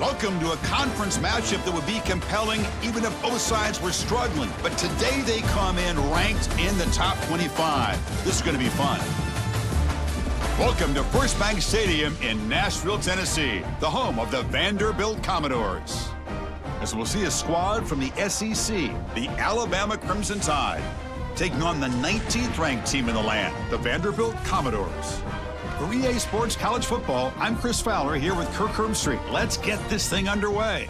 Welcome to a conference matchup that would be compelling even if both sides were struggling. But today they come in ranked in the top 25. This is going to be fun. Welcome to First Bank Stadium in Nashville, Tennessee, the home of the Vanderbilt Commodores. As we'll see a squad from the SEC, the Alabama Crimson Tide, taking on the 19th ranked team in the land, the Vanderbilt Commodores. For EA Sports College Football, I'm Chris Fowler here with Kirk Hermstreet. Let's get this thing underway.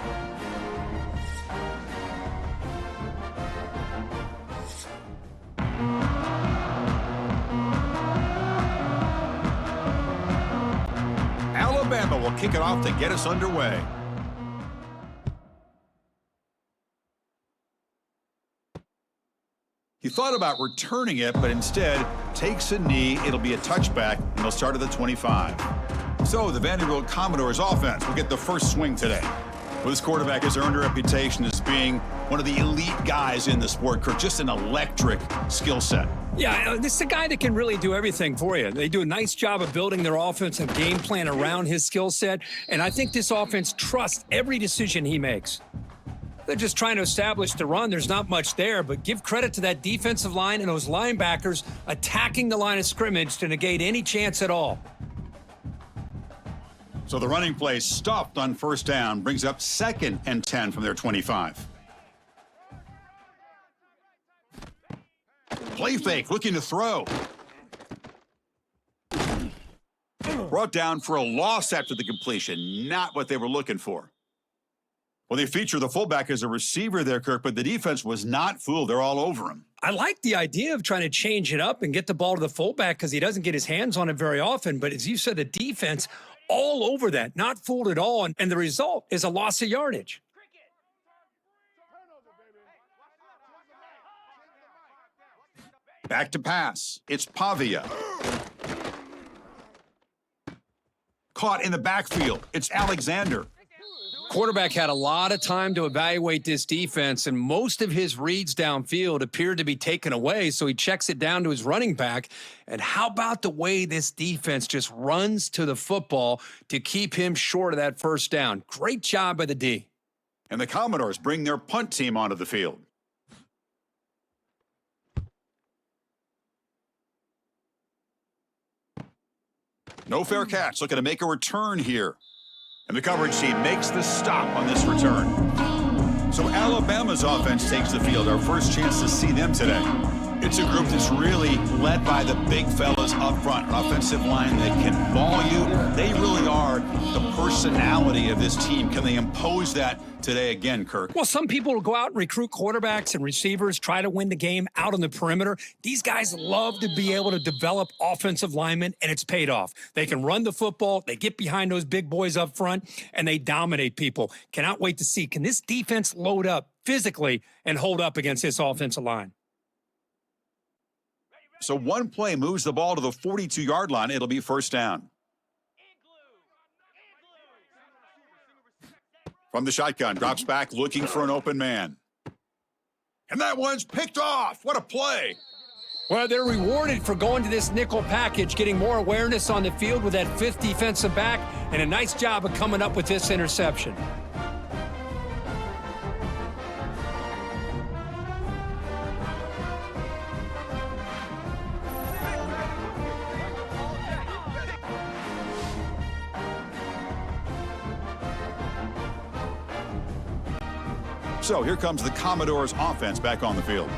Alabama will kick it off to get us underway. He thought about returning it, but instead takes a knee. It'll be a touchback, and they'll start at the 25. So the Vanderbilt Commodores offense will get the first swing today. Well, this quarterback has earned a reputation as being one of the elite guys in the sport, Kirk. Just an electric skill set. Yeah, this is a guy that can really do everything for you. They do a nice job of building their offensive game plan around his skill set, and I think this offense trusts every decision he makes. They're just trying to establish the run. There's not much there, but give credit to that defensive line and those linebackers attacking the line of scrimmage to negate any chance at all. So the running play stopped on first down, brings up 2nd and 10 from their 25. Play fake, looking to throw. Brought down for a loss after the completion. Not what they were looking for. Well, they feature the fullback as a receiver there, Kirk, but the defense was not fooled. They're all over him. I like the idea of trying to change it up and get the ball to the fullback because he doesn't get his hands on it very often. But as you said, the defense all over that, not fooled at all. And the result is a loss of yardage. Back to pass. It's Pavia. Caught in the backfield. It's Alexander. Quarterback had a lot of time to evaluate this defense, and most of his reads downfield appeared to be taken away, so he checks it down to his running back. And how about the way this defense just runs to the football to keep him short of that first down? Great job by the D. And the Commodores bring their punt team onto the field. No fair catch, looking to make a return here. And the coverage team makes the stop on this return. So Alabama's offense takes the field. Our first chance to see them today. It's a group that's really led by the big fellas up front. An offensive line that can ball you. They really are the personality of this team. Can they impose that today again, Kirk? Well, some people will go out and recruit quarterbacks and receivers, try to win the game out on the perimeter. These guys love to be able to develop offensive linemen, and it's paid off. They can run the football, they get behind those big boys up front, and they dominate people. Cannot wait to see, can this defense load up physically and hold up against this offensive line? So one play moves the ball to the 42-yard line. It'll be first down. From the shotgun, drops back, looking for an open man. And that one's picked off. What a play. Well, they're rewarded for going to this nickel package, getting more awareness on the field with that 5th defensive back, and a nice job of coming up with this interception. So here comes the Commodores offense back on the field.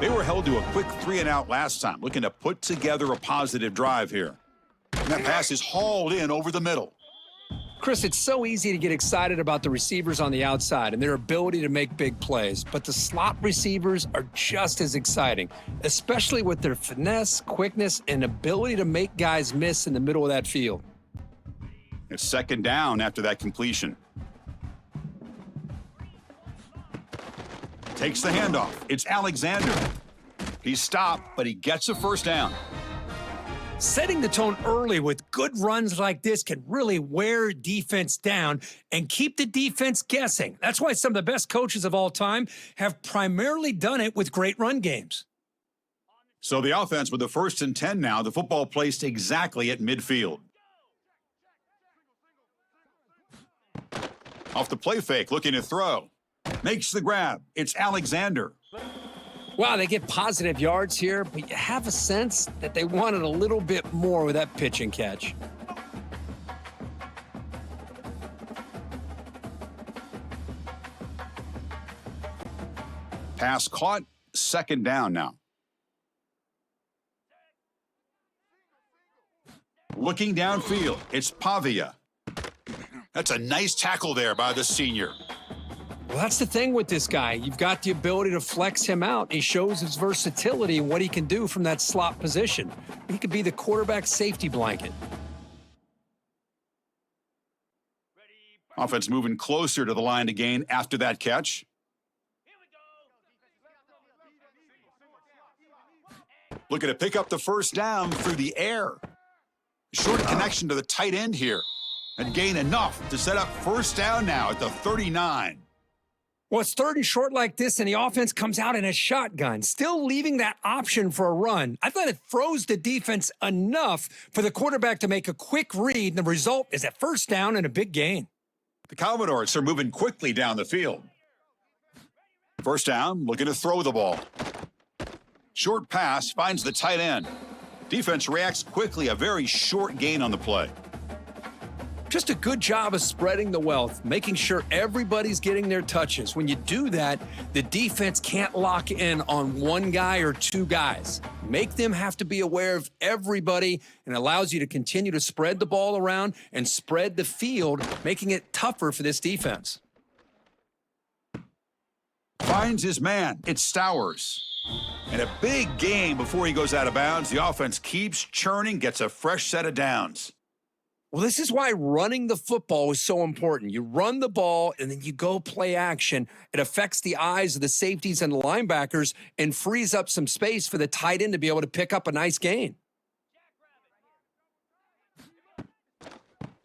They were held to a quick 3-and-out last time, looking to put together a positive drive here. And that pass is hauled in over the middle. Chris, it's so easy to get excited about the receivers on the outside and their ability to make big plays, but the slot receivers are just as exciting, especially with their finesse, quickness, and ability to make guys miss in the middle of that field. It's 2nd down after that completion. Takes the handoff. It's Alexander. He's stopped, but he gets a first down. Setting the tone early with good runs like this can really wear defense down and keep the defense guessing. That's why some of the best coaches of all time have primarily done it with great run games. So the offense with the 1st and 10 now, the football placed exactly at midfield. Off the play fake, looking to throw. Makes the grab. It's Alexander. Wow, they get positive yards here, but you have a sense that they wanted a little bit more with that pitch and catch. Pass caught, second down now. Looking downfield, it's Pavia. That's a nice tackle there by the senior. Well, that's the thing with this guy. You've got the ability to flex him out. He shows his versatility and what he can do from that slot position. He could be the quarterback safety blanket. Offense moving closer to the line to gain after that catch. Looking to pick up the first down through the air. Short connection to the tight end here. And gain enough to set up first down now at the 39. Well, it's third and short like this, and the offense comes out in a shotgun, still leaving that option for a run. I thought it froze the defense enough for the quarterback to make a quick read, and the result is a first down and a big gain. The Commodores are moving quickly down the field. First down, looking to throw the ball. Short pass finds the tight end. Defense reacts quickly, a very short gain on the play. Just a good job of spreading the wealth, making sure everybody's getting their touches. When you do that, the defense can't lock in on one guy or two guys. Make them have to be aware of everybody, and allows you to continue to spread the ball around and spread the field, making it tougher for this defense. Finds his man. It's Stowers. And a big gain before he goes out of bounds. The offense keeps churning, gets a fresh set of downs. Well, this is why running the football is so important. You run the ball, and then you go play action. It affects the eyes of the safeties and the linebackers and frees up some space for the tight end to be able to pick up a nice gain.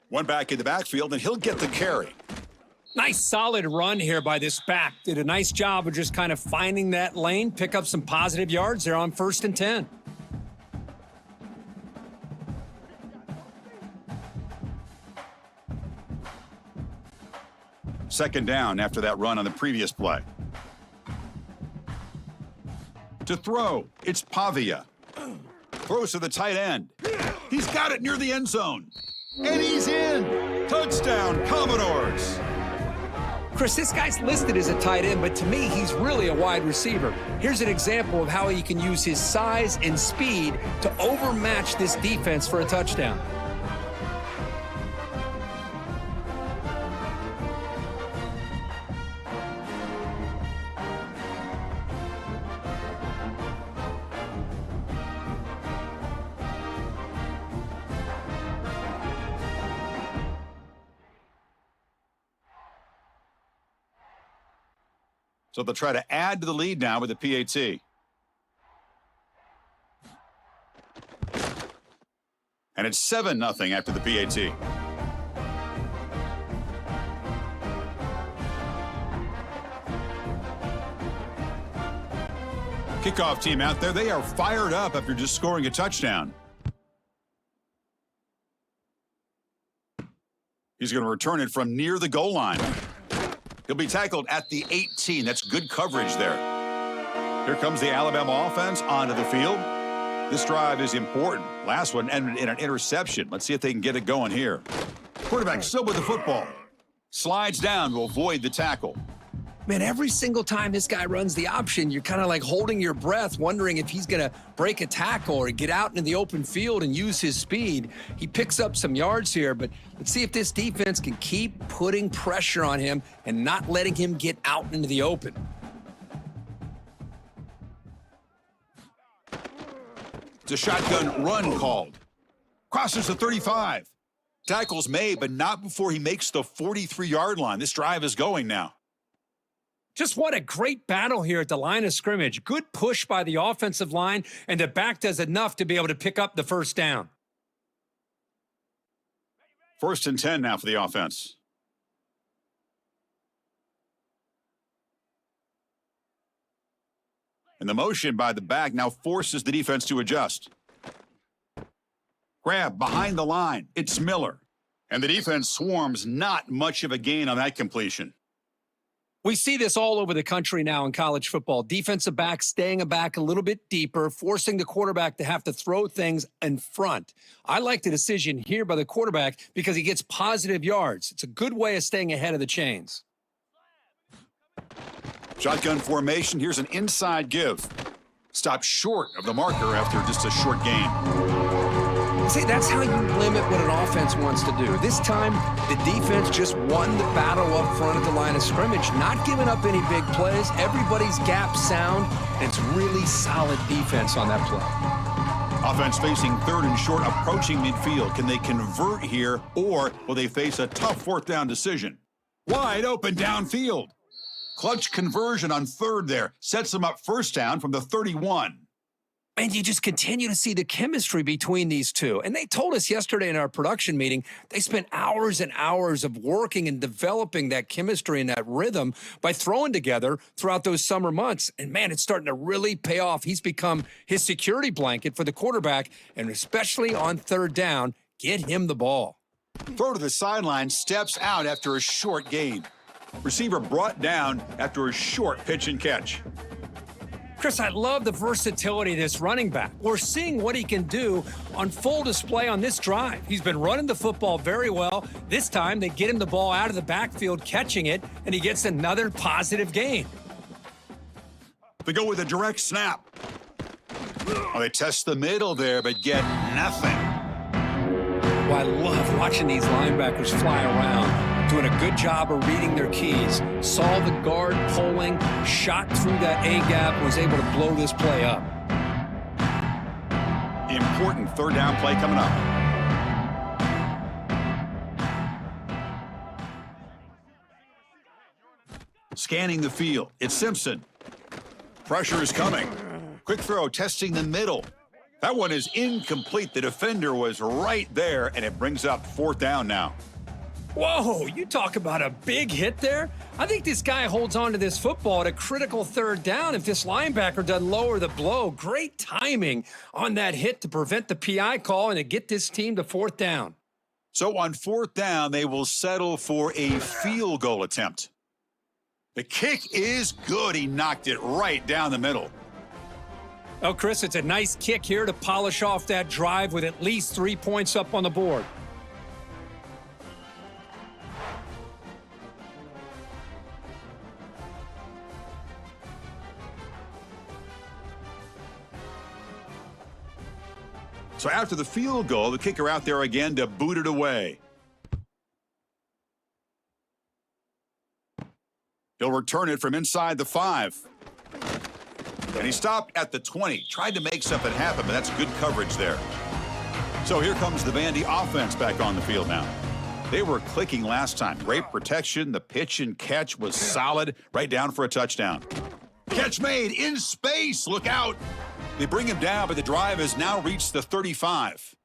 One back in the backfield, and he'll get the carry. Nice solid run here by this back. Did a nice job of just kind of finding that lane, pick up some positive yards there on 1st and 10. Second down after that run on the previous play. To throw, it's Pavia. Throws to the tight end. He's got it near the end zone. And he's in. Touchdown, Commodores. Chris, this guy's listed as a tight end, but to me, he's really a wide receiver. Here's an example of how he can use his size and speed to overmatch this defense for a touchdown. So they'll try to add to the lead now with the PAT. And it's 7-0 after the PAT. Kickoff team out there, they are fired up after just scoring a touchdown. He's going to return it from near the goal line. He'll be tackled at the 18. That's good coverage there. Here comes the Alabama offense onto the field. This drive is important. Last one ended in an interception. Let's see if they can get it going here. Quarterback still with the football. Slides down to avoid the tackle. Man, every single time this guy runs the option, you're kind of like holding your breath, wondering if he's going to break a tackle or get out into the open field and use his speed. He picks up some yards here, but let's see if this defense can keep putting pressure on him and not letting him get out into the open. It's a shotgun run called. Crosses the 35. Tackle's made, but not before he makes the 43-yard line. This drive is going now. Just what a great battle here at the line of scrimmage. Good push by the offensive line, and the back does enough to be able to pick up the first down. 1st and 10 now for the offense. And the motion by the back now forces the defense to adjust. Grab behind the line. It's Miller. And the defense swarms, not much of a gain on that completion. We see this all over the country now in college football. Defensive backs staying back a little bit deeper, forcing the quarterback to have to throw things in front. I like the decision here by the quarterback because he gets positive yards. It's a good way of staying ahead of the chains. Shotgun formation. Here's an inside give. Stopped short of the marker after just a short gain. See, that's how you limit what an offense wants to do. This time, the defense just won the battle up front at the line of scrimmage, not giving up any big plays. Everybody's gap sound, and it's really solid defense on that play. Offense facing third and short, approaching midfield. Can they convert here, or will they face a tough fourth down decision? Wide open downfield. Clutch conversion on third there. Sets them up first down from the 31. And you just continue to see the chemistry between these two. And they told us yesterday in our production meeting, they spent hours and hours of working and developing that chemistry and that rhythm by throwing together throughout those summer months. And, man, it's starting to really pay off. He's become his security blanket for the quarterback, and especially on third down, get him the ball. Throw to the sideline, steps out after a short gain. Receiver brought down after a short pitch and catch. Chris, I love the versatility of this running back. We're seeing what he can do on full display on this drive. He's been running the football very well. This time, they get him the ball out of the backfield, catching it, and he gets another positive gain. They go with a direct snap. Well, they test the middle there, but get nothing. Well, I love watching these linebackers fly around. Doing a good job of reading their keys. Saw the guard pulling, shot through that A-gap, was able to blow this play up. Important third down play coming up. Scanning the field. It's Simpson. Pressure is coming. Quick throw, testing the middle. That one is incomplete. The defender was right there, and it brings up fourth down now. Whoa, you talk about a big hit there. I think this guy holds on to this football at a critical third down if this linebacker doesn't lower the blow. Great timing on that hit to prevent the PI call and to get this team to fourth down. So on fourth down, they will settle for a field goal attempt. The kick is good. He knocked it right down the middle. Oh, Chris, it's a nice kick here to polish off that drive with at least 3 points up on the board. So after the field goal, the kicker out there again to boot it away. He'll return it from inside the 5. And he stopped at the 20. Tried to make something happen, but that's good coverage there. So here comes the Vandy offense back on the field now. They were clicking last time. Great protection. The pitch and catch was solid. Right down for a touchdown. Catch made in space. Look out. They bring him down, but the drive has now reached the 35.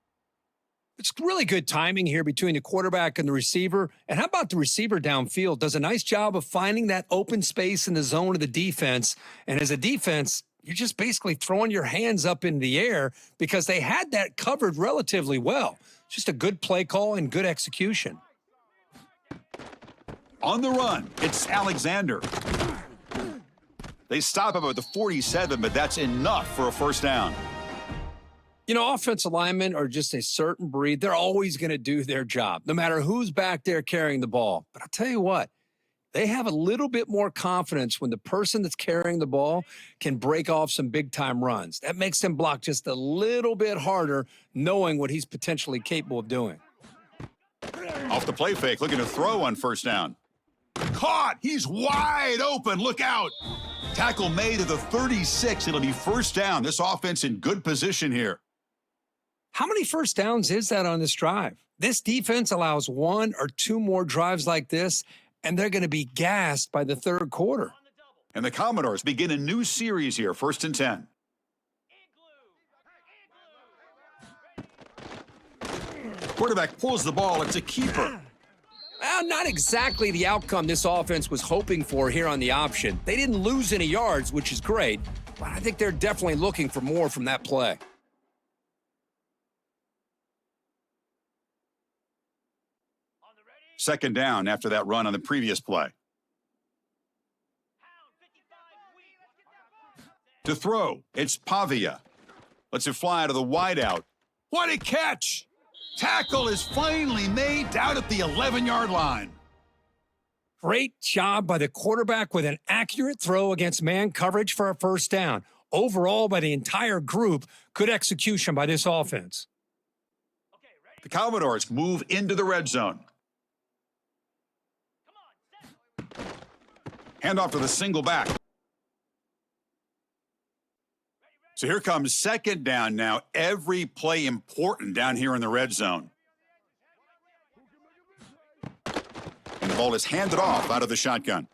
It's really good timing here between the quarterback and the receiver. And how about the receiver downfield? Does a nice job of finding that open space in the zone of the defense. And as a defense, you're just basically throwing your hands up in the air because they had that covered relatively well. Just a good play call and good execution. On the run, it's Alexander. They stop him at the 47, but that's enough for a first down. You know, offensive linemen are just a certain breed. They're always going to do their job, no matter who's back there carrying the ball. But I'll tell you what, they have a little bit more confidence when the person that's carrying the ball can break off some big-time runs. That makes them block just a little bit harder, knowing what he's potentially capable of doing. Off the play fake, looking to throw on first down. Caught! He's wide open. Look out! Tackle made at the 36. It'll be first down. This offense in good position here. How many first downs is that on this drive? This defense allows 1 or 2 more drives like this, and they're going to be gassed by the third quarter. And the Commodores begin a new series here, 1st and 10. Quarterback pulls the ball. It's a keeper. Well, not exactly the outcome this offense was hoping for here on the option. They didn't lose any yards, which is great, but I think they're definitely looking for more from that play. Second down after that run on the previous play. To throw, it's Pavia. Lets it fly to the wideout. What a catch! Tackle is finally made down at the 11-yard line. Great job by the quarterback with an accurate throw against man coverage for a first down. Overall, by the entire group, good execution by this offense. The Commodores move into the red zone. Handoff to the single back. So here comes second down now. Every play important down here in the red zone. And the ball is handed off out of the shotgun.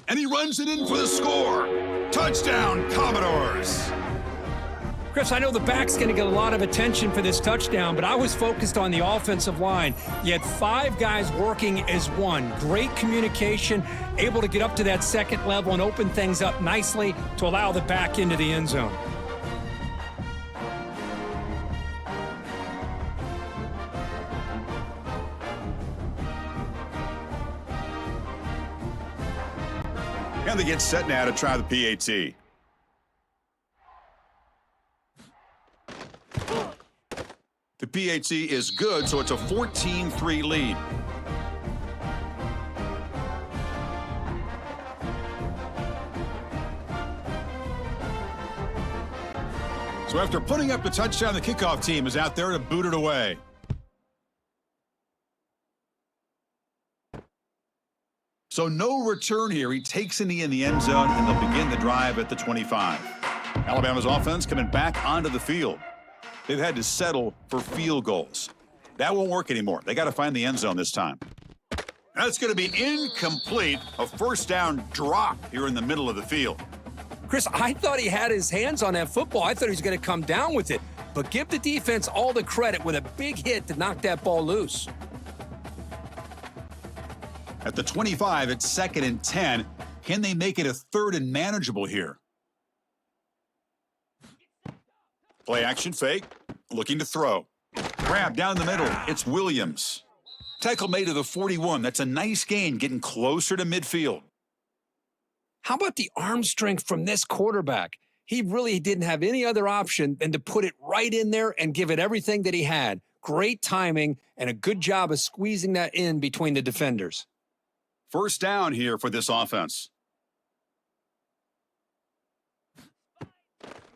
And he runs it in for the score. Touchdown, Commodores. Chris, I know the back's going to get a lot of attention for this touchdown, but I was focused on the offensive line. You had 5 guys working as one. Great communication, able to get up to that second level and open things up nicely to allow the back into the end zone. And they get set now to try the PAT. The PAT is good, so it's a 14-3 lead. So after putting up the touchdown, the kickoff team is out there to boot it away. So no return here. He takes a knee in the end zone, and they'll begin the drive at the 25. Alabama's offense coming back onto the field. They've had to settle for field goals. That won't work anymore. They got to find the end zone this time. That's going to be incomplete. A first down drop here in the middle of the field. Chris, I thought he had his hands on that football. I thought he was going to come down with it. But give the defense all the credit with a big hit to knock that ball loose. At the 25, it's 2nd and 10. Can they make it a 3rd and manageable here? Play action fake, looking to throw. Grab down the middle, it's Williams. Tackle made to the 41. That's a nice gain, getting closer to midfield. How about the arm strength from this quarterback? He really didn't have any other option than to put it right in there and give it everything that he had. Great timing and a good job of squeezing that in between the defenders. First down here for this offense.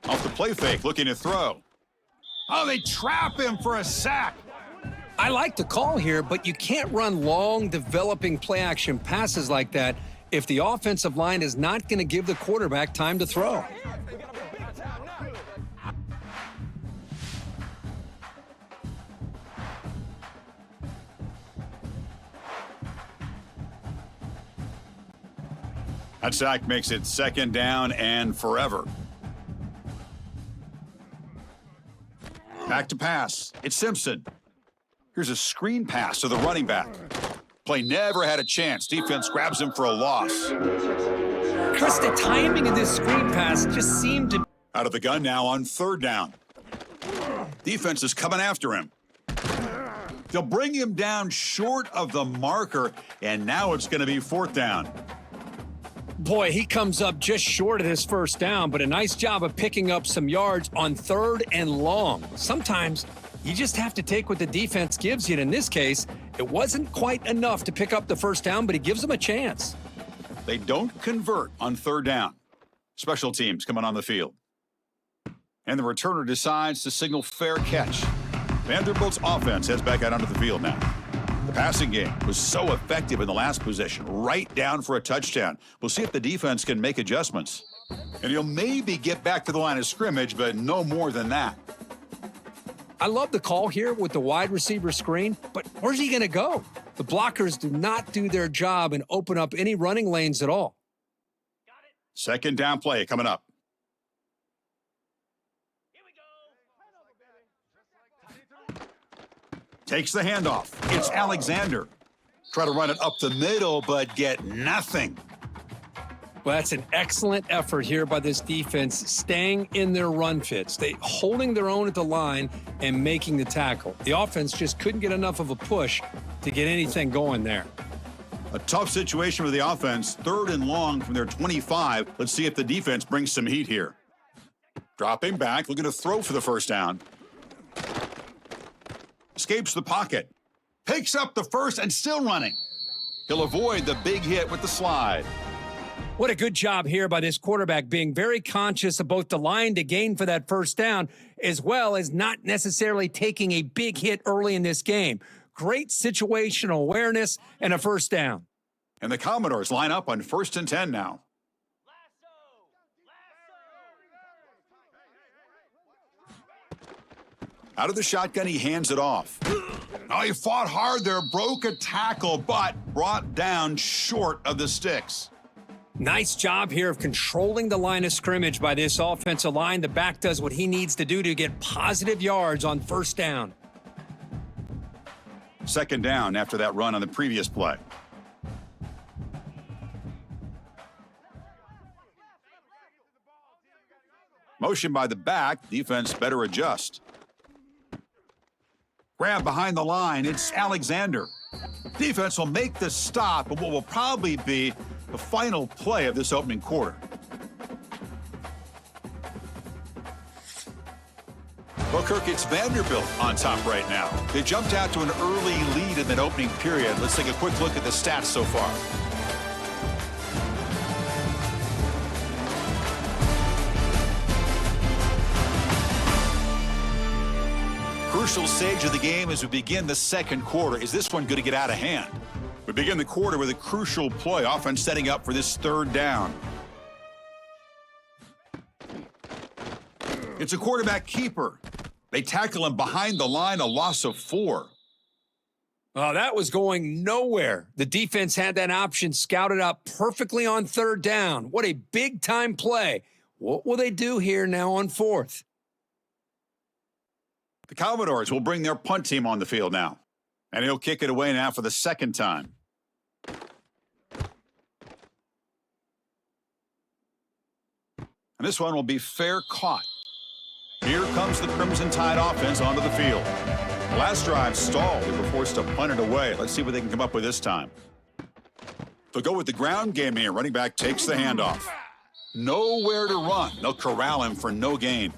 Off the play fake, looking to throw. Oh, they trap him for a sack. I like the call here, but you can't run long, developing play-action passes like that if the offensive line is not going to give the quarterback time to throw. That sack makes it 2nd down and forever. Back to pass. It's Simpson. Here's a screen pass to the running back. Play never had a chance. Defense grabs him for a loss. Chris, the timing of this screen pass just seemed to... Out of the gun now on 3rd down. Defense is coming after him. They'll bring him down short of the marker, and now it's going to be 4th down. Boy, he comes up just short of this first down, but a nice job of picking up some yards on 3rd and long. Sometimes you just have to take what the defense gives you. And in this case, it wasn't quite enough to pick up the first down, but he gives them a chance. They don't convert on 3rd down. Special teams coming on the field. And the returner decides to signal fair catch. Vanderbilt's offense heads back out onto the field now. The passing game was so effective in the last possession, right down for a touchdown. We'll see if the defense can make adjustments. And he'll maybe get back to the line of scrimmage, but no more than that. I love the call here with the wide receiver screen, but where's he going to go? The blockers do not do their job and open up any running lanes at all. 2nd down play coming up. Takes the handoff. It's Alexander. Try to run it up the middle, but get nothing. Well, that's an excellent effort here by this defense, staying in their run fits. They holding their own at the line and making the tackle. The offense just couldn't get enough of a push to get anything going there. A tough situation for the offense. 3rd and long from their 25. Let's see if the defense brings some heat here. Dropping back, looking to throw for the first down. Escapes the pocket. Picks up the first and still running. He'll avoid the big hit with the slide. What a good job here by this quarterback, being very conscious of both the line to gain for that first down, as well as not necessarily taking a big hit early in this game. Great situational awareness and a first down. And the Commodores line up on 1st and 10 now. Out of the shotgun, he hands it off. Oh, he fought hard there, broke a tackle, but brought down short of the sticks. Nice job here of controlling the line of scrimmage by this offensive line. The back does what he needs to do to get positive yards on first down. 2nd down after that run on the previous play. Motion by the back, defense better adjust. Grab behind the line, it's Alexander. Defense will make the stop of what will probably be the final play of this opening quarter. Well, Kirk, it's Vanderbilt on top right now. They jumped out to an early lead in that opening period. Let's take a quick look at the stats so far. Crucial stage of the game as we begin the 2nd quarter. Is this one going to get out of hand? We begin the quarter with a crucial play. Offense setting up for this 3rd down. It's a quarterback keeper. They tackle him behind the line, a loss of 4. Oh, that was going nowhere. The defense had that option scouted out perfectly on 3rd down. What a big-time play. What will they do here now on 4th? The Commodores will bring their punt team on the field now. And he'll kick it away now for the 2nd time. And this one will be fair caught. Here comes the Crimson Tide offense onto the field. Last drive stalled. They were forced to punt it away. Let's see what they can come up with this time. They'll go with the ground game here. Running back takes the handoff. Nowhere to run. They'll corral him for no gain.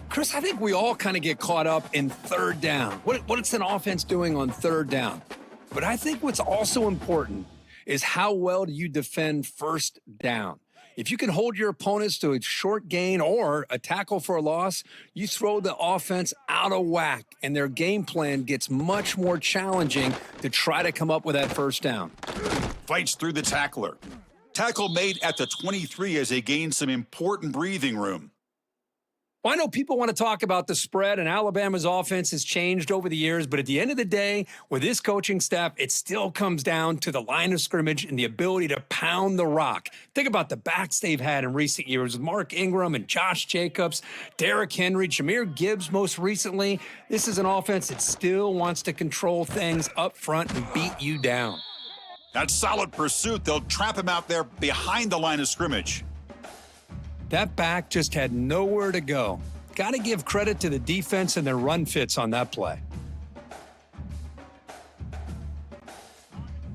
Chris, I think we all kind of get caught up in 3rd down. What's an offense doing on 3rd down? But I think what's also important is how well do you defend 1st down. If you can hold your opponents to a short gain or a tackle for a loss, you throw the offense out of whack, and their game plan gets much more challenging to try to come up with that 1st down. Fights through the tackler. Tackle made at the 23 as they gain some important breathing room. Well, I know people want to talk about the spread, and Alabama's offense has changed over the years, but at the end of the day, with this coaching staff, it still comes down to the line of scrimmage and the ability to pound the rock. Think about the backs they've had in recent years with Mark Ingram and Josh Jacobs, Derrick Henry, Jahmyr Gibbs most recently. This is an offense that still wants to control things up front and beat you down. That solid pursuit. They'll trap him out there behind the line of scrimmage. That back just had nowhere to go. Got to give credit to the defense and their run fits on that play.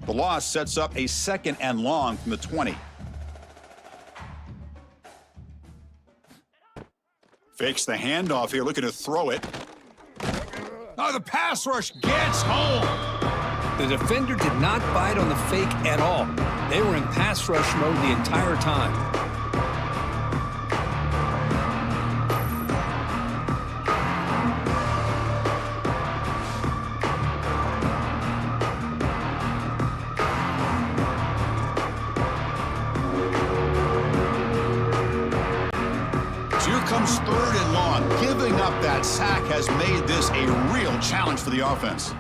The loss sets up a 2nd and long from the 20. Fakes the handoff here, looking to throw it. Oh, the pass rush gets home. The defender did not bite on the fake at all. They were in pass rush mode the entire time. Comes 3rd and long. Giving up that sack has made this a real challenge for the offense.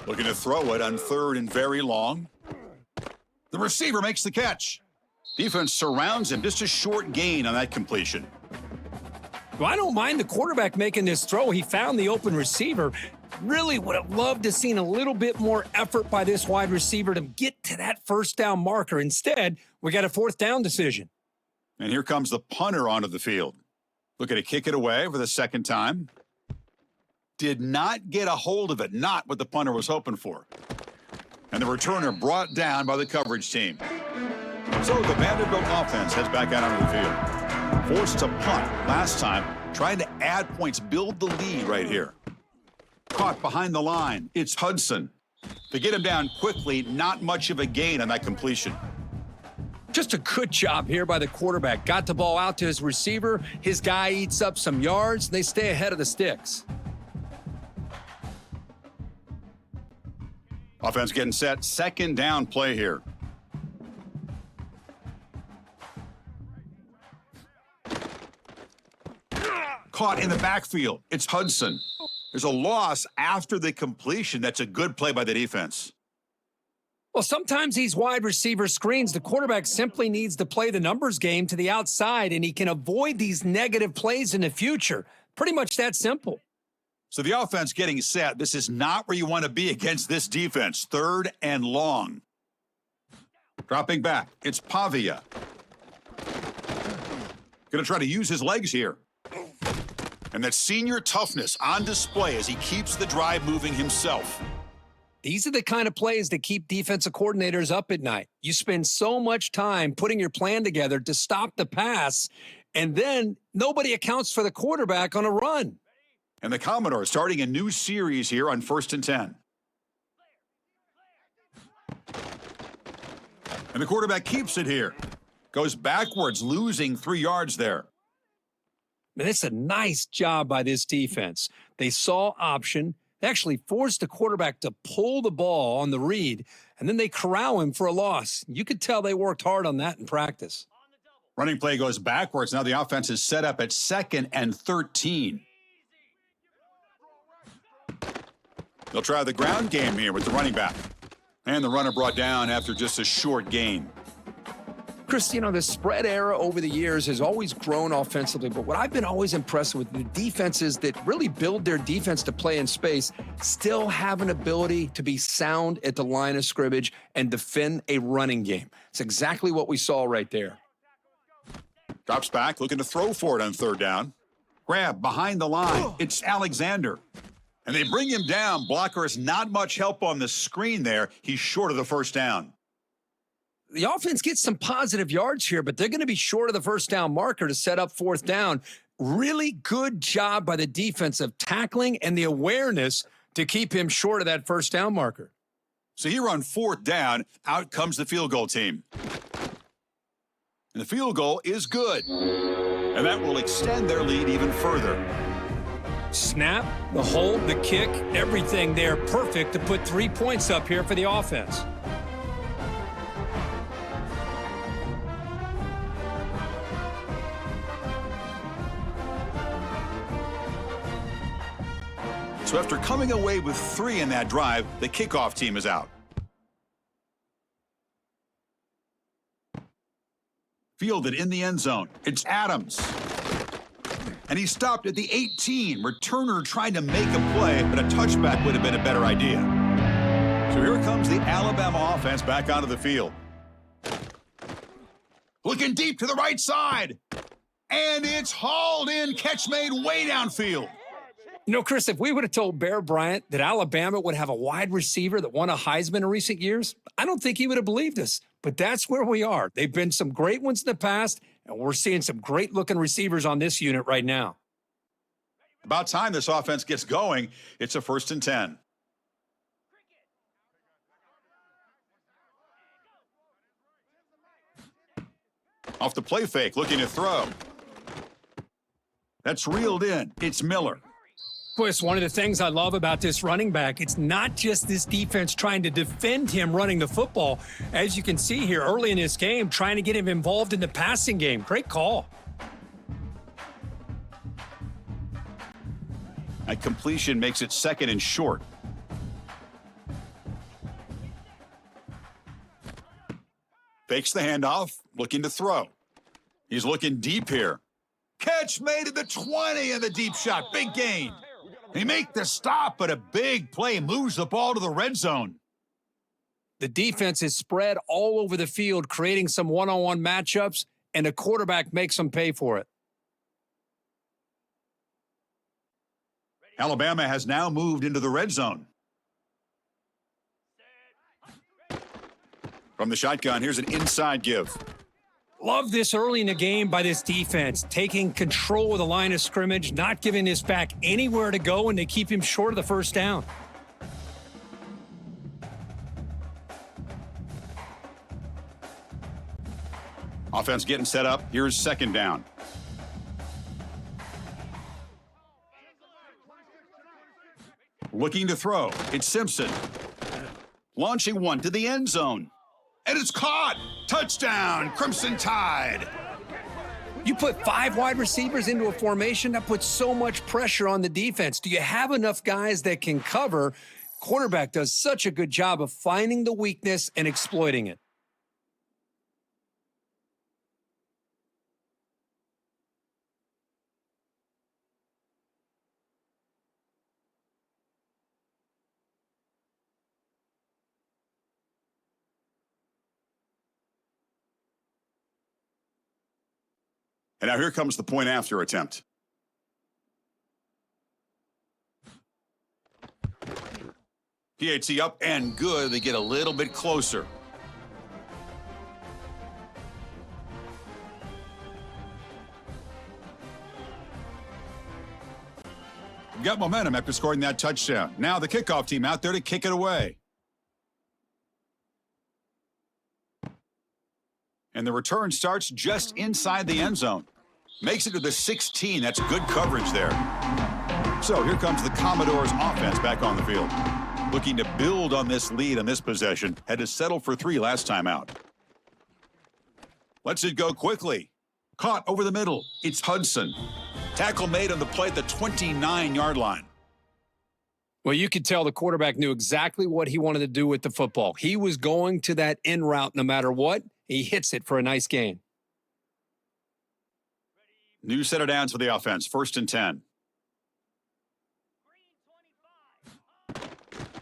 Looking to throw it on 3rd and very long. The receiver makes the catch. Defense surrounds him. Just a short gain on that completion. Well, I don't mind the quarterback making this throw. He found the open receiver. Really would have loved to have seen a little bit more effort by this wide receiver to get to that 1st down marker. Instead, we got a 4th down decision. And here comes the punter onto the field. Looking to kick it away for the 2nd time. Did not get a hold of it, not what the punter was hoping for. And the returner brought down by the coverage team. So the Vanderbilt offense heads back out onto the field. Forced to punt last time, trying to add points, build the lead right here. Caught behind the line. It's Hudson. To get him down quickly, not much of a gain on that completion. Just a good job here by the quarterback. Got the ball out to his receiver. His guy eats up some yards, and they stay ahead of the sticks. Offense getting set. Second down play here. Caught in the backfield. It's Hudson. There's a loss after the completion. That's a good play by the defense. Well, sometimes these wide receiver screens, the quarterback simply needs to play the numbers game to the outside, and he can avoid these negative plays in the future. Pretty much that simple. So the offense getting set. This is not where you want to be against this defense. Third and long. Dropping back. It's Pavia. Going to try to use his legs here. And that senior toughness on display as he keeps the drive moving himself. These are the kind of plays that keep defensive coordinators up at night. You spend so much time putting your plan together to stop the pass, and then nobody accounts for the quarterback on a run. And the Commodores starting a new series here on 1st and 10. And the quarterback keeps it here. Goes backwards, losing 3 yards there. And it's a nice job by this defense. They saw option. They actually forced the quarterback to pull the ball on the read, and then they corral him for a loss. You could tell they worked hard on that in practice. Running play goes backwards. Now the offense is set up at 2nd and 13. They'll try the ground game here with the running back. And the runner brought down after just a short gain. Chris, you know, the spread era over the years has always grown offensively, but what I've been always impressed with, the defenses that really build their defense to play in space still have an ability to be sound at the line of scrimmage and defend a running game. It's exactly what we saw right there. Drops back, looking to throw for it on 3rd down. Grab behind the line. It's Alexander. And they bring him down. Blocker is not much help on the screen there. He's short of the 1st down. The offense gets some positive yards here, but they're going to be short of the 1st down marker to set up 4th down. Really good job by the defense of tackling and the awareness to keep him short of that 1st down marker. So here on 4th down, out comes the field goal team. And the field goal is good. And that will extend their lead even further. Snap, the hold, the kick, everything there perfect to put 3 points up here for the offense. So after coming away with 3 in that drive, the kickoff team is out. Fielded in the end zone. It's Adams. And he stopped at the 18. Returner trying to make a play, but a touchback would have been a better idea. So here comes the Alabama offense back onto the field. Looking deep to the right side. And it's hauled in. Catch made way downfield. You know, Chris, if we would have told Bear Bryant that Alabama would have a wide receiver that won a Heisman in recent years, I don't think he would have believed us. But that's where we are. They've been some great ones in the past, and we're seeing some great-looking receivers on this unit right now. About time this offense gets going. It's a 1st and 10. Off the play fake, looking to throw. That's reeled in. It's Miller. Boy, it's one of the things I love about this running back. It's not just this defense trying to defend him running the football. As you can see here early in this game, trying to get him involved in the passing game. Great call. That completion makes it 2nd and short. Fakes the handoff, looking to throw. He's looking deep here. Catch made at the 20 and the deep shot. Big gain. They make the stop, but a big play moves the ball to the red zone. The defense is spread all over the field, creating some one-on-one matchups, and the quarterback makes them pay for it. Alabama has now moved into the red zone. From the shotgun, here's an inside give. Love this early in the game by this defense, taking control of the line of scrimmage, not giving this back anywhere to go, and they keep him short of the first down. Offense getting set up. Here's second down. Looking to throw. It's Simpson. Launching one to the end zone. And it's caught. Touchdown, Crimson Tide. You put 5 wide receivers into a formation, that puts so much pressure on the defense. Do you have enough guys that can cover? Quarterback does such a good job of finding the weakness and exploiting it. And now here comes the point after attempt. PAT up and good. They get a little bit closer. Got momentum after scoring that touchdown. Now the kickoff team out there to kick it away. And the return starts just inside the end zone. Makes it to the 16. That's good coverage there. So here comes the Commodores offense back on the field. Looking to build on this lead on this possession. Had to settle for 3 last time out. Lets it go quickly. Caught over the middle. It's Hudson. Tackle made on the play at the 29-yard line. Well, you could tell the quarterback knew exactly what he wanted to do with the football. He was going to that in route no matter what. He hits it for a nice gain. New set of downs for the offense. 1st and 10.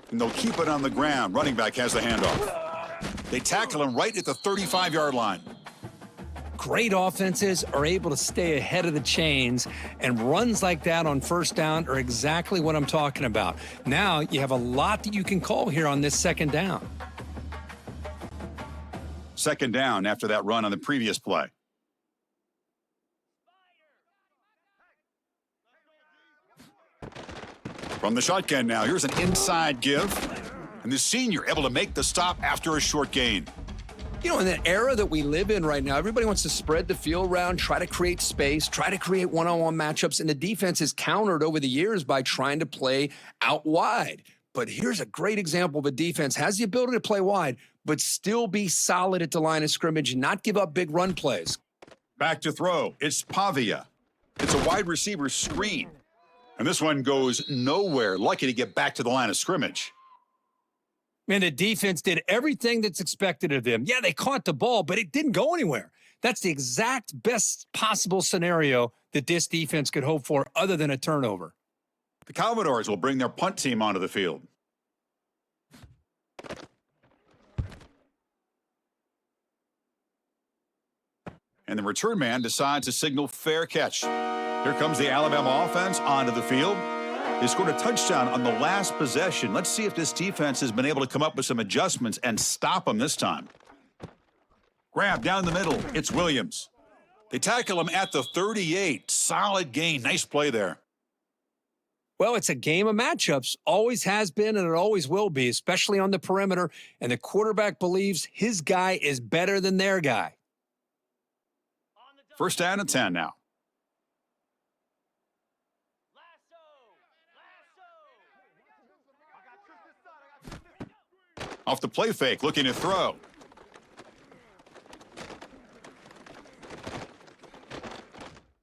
And they'll keep it on the ground. Running back has the handoff. They tackle him right at the 35-yard line. Great offenses are able to stay ahead of the chains, and runs like that on first down are exactly what I'm talking about. Now you have a lot that you can call here on this second down. Second down after that run on the previous play. From the shotgun now, here's an inside give. And the senior able to make the stop after a short gain. You know, in the era that we live in right now, everybody wants to spread the field around, try to create space, try to create one-on-one matchups, and the defense is countered over the years by trying to play out wide. But here's a great example of a defense has the ability to play wide, but still be solid at the line of scrimmage and not give up big run plays. Back to throw. It's Pavia. It's a wide receiver screen. And this one goes nowhere. Lucky to get back to the line of scrimmage. Man, the defense did everything that's expected of them. Yeah, they caught the ball, but it didn't go anywhere. That's the exact best possible scenario that this defense could hope for other than a turnover. The Commodores will bring their punt team onto the field. And the return man decides to signal fair catch. Here comes the Alabama offense onto the field. They scored a touchdown on the last possession. Let's see if this defense has been able to come up with some adjustments and stop them this time. Grab down the middle. It's Williams. They tackle him at the 38. Solid gain. Nice play there. Well, it's a game of matchups. Always has been, and it always will be, especially on the perimeter. And the quarterback believes his guy is better than their guy. 1st down and 10 now. Off the play fake, looking to throw.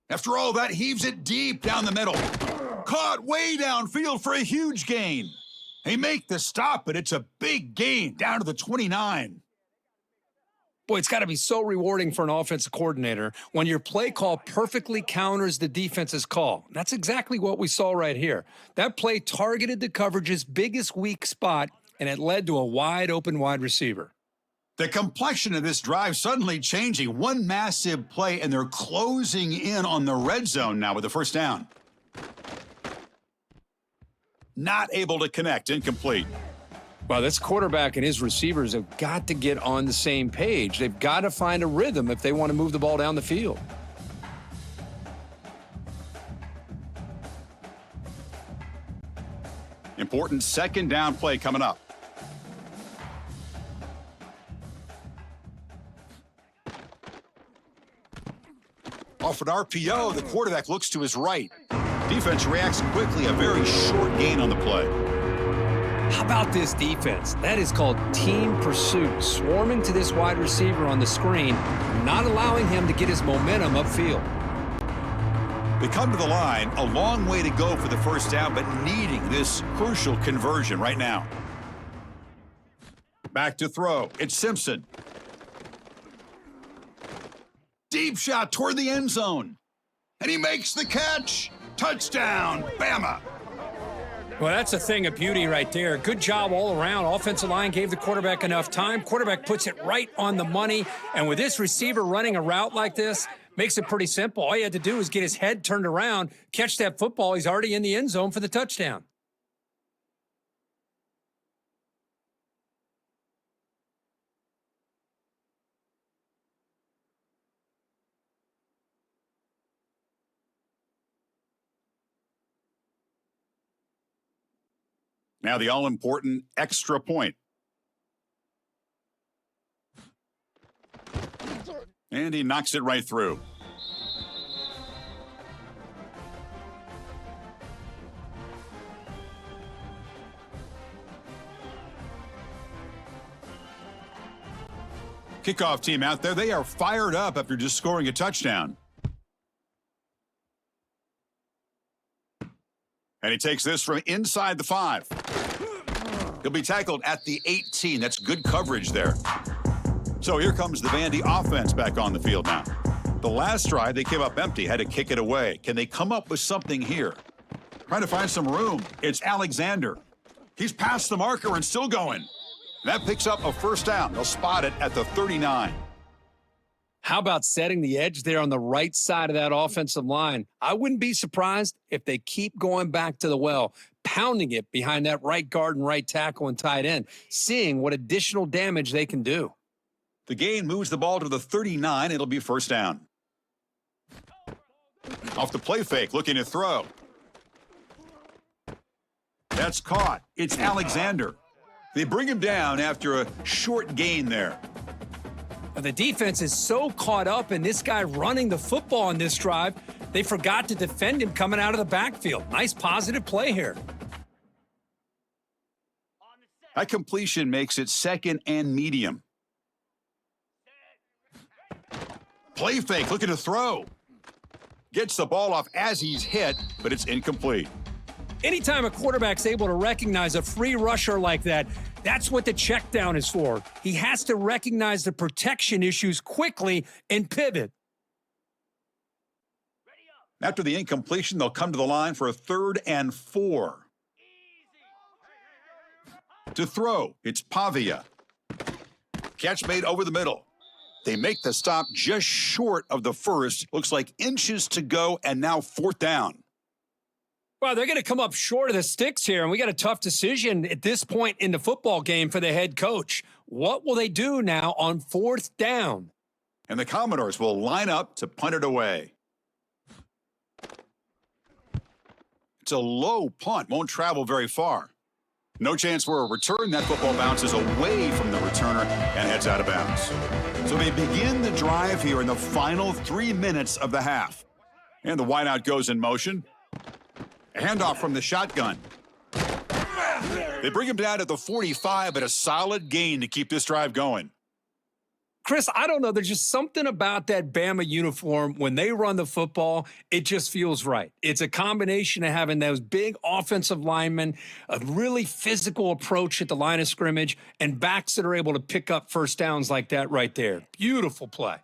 After all that, heaves it deep down the middle. Caught way downfield for a huge gain. They make the stop, but it's a big gain down to the 29. Boy, it's got to be so rewarding for an offensive coordinator when your play call perfectly counters the defense's call. That's exactly what we saw right here. That play targeted the coverage's biggest weak spot, and it led to a wide-open wide receiver. The complexion of this drive suddenly changing. One massive play, and they're closing in on the red zone now with the 1st down. not able to connect, incomplete. Well, this quarterback and his receivers have got to get on the same page. They've got to find a rhythm if they want to move the ball down the field. Important second down play coming up. Off an RPO, the quarterback looks to his right. Defense reacts quickly, a very short gain on the play. How about this defense? That is called team pursuit. Swarming to this wide receiver on the screen, not allowing him to get his momentum upfield. They come to the line, a long way to go for the first down, but needing this crucial conversion right now. Back to throw. It's Simpson. Deep shot toward the end zone. And he makes the catch. Touchdown, Bama. Well, that's a thing of beauty right there. Good job all around. Offensive line gave the quarterback enough time. Quarterback puts it right on the money. And with this receiver running a route like this, makes it pretty simple. All he had to do was get his head turned around, catch that football. He's already in the end zone for the touchdown. Now the all-important extra point. And he knocks it right through. Kickoff team out there, they are fired up after just scoring a touchdown. And he takes this from inside the 5. He'll be tackled at the 18. That's good coverage there. So here comes the Vandy offense back on the field now. The last drive, they came up empty, had to kick it away. Can they come up with something here? Trying to find some room. It's Alexander. He's past the marker and still going. That picks up a first down. They'll spot it at the 39. How about setting the edge there on the right side of that offensive line? I wouldn't be surprised if they keep going back to the well, pounding it behind that right guard and right tackle and tight end, seeing what additional damage they can do. The gain moves the ball to the 39. It'll be first down. Off the play fake, looking to throw. That's caught. It's Alexander. They bring him down after a short gain there. The defense is so caught up in this guy running the football on this drive, they forgot to defend him coming out of the backfield. Nice positive play here. That completion makes it second and medium. Play fake, looking to throw. Gets the ball off as he's hit, but it's incomplete. Anytime a quarterback's able to recognize a free rusher like that, that's what the check down is for. He has to recognize the protection issues quickly and pivot. After the incompletion, they'll come to the line for a 3rd and 4. To throw, it's Pavia. Catch made over the middle. They make the stop just short of the first. Looks like inches to go, and now 4th down. Well, they're going to come up short of the sticks here, and we got a tough decision at this point in the football game for the head coach. What will they do now on 4th down? And the Commodores will line up to punt it away. It's a low punt, won't travel very far. No chance for a return. That football bounces away from the returner and heads out of bounds. So they begin the drive here in the final 3 minutes of the half. And the wideout goes in motion. A handoff from the shotgun. They bring him down at the 45, but a solid gain to keep this drive going. Chris, I don't know. There's just something about that Bama uniform. When they run the football, it just feels right. It's a combination of having those big offensive linemen, a really physical approach at the line of scrimmage, and backs that are able to pick up first downs like that right there. Beautiful play.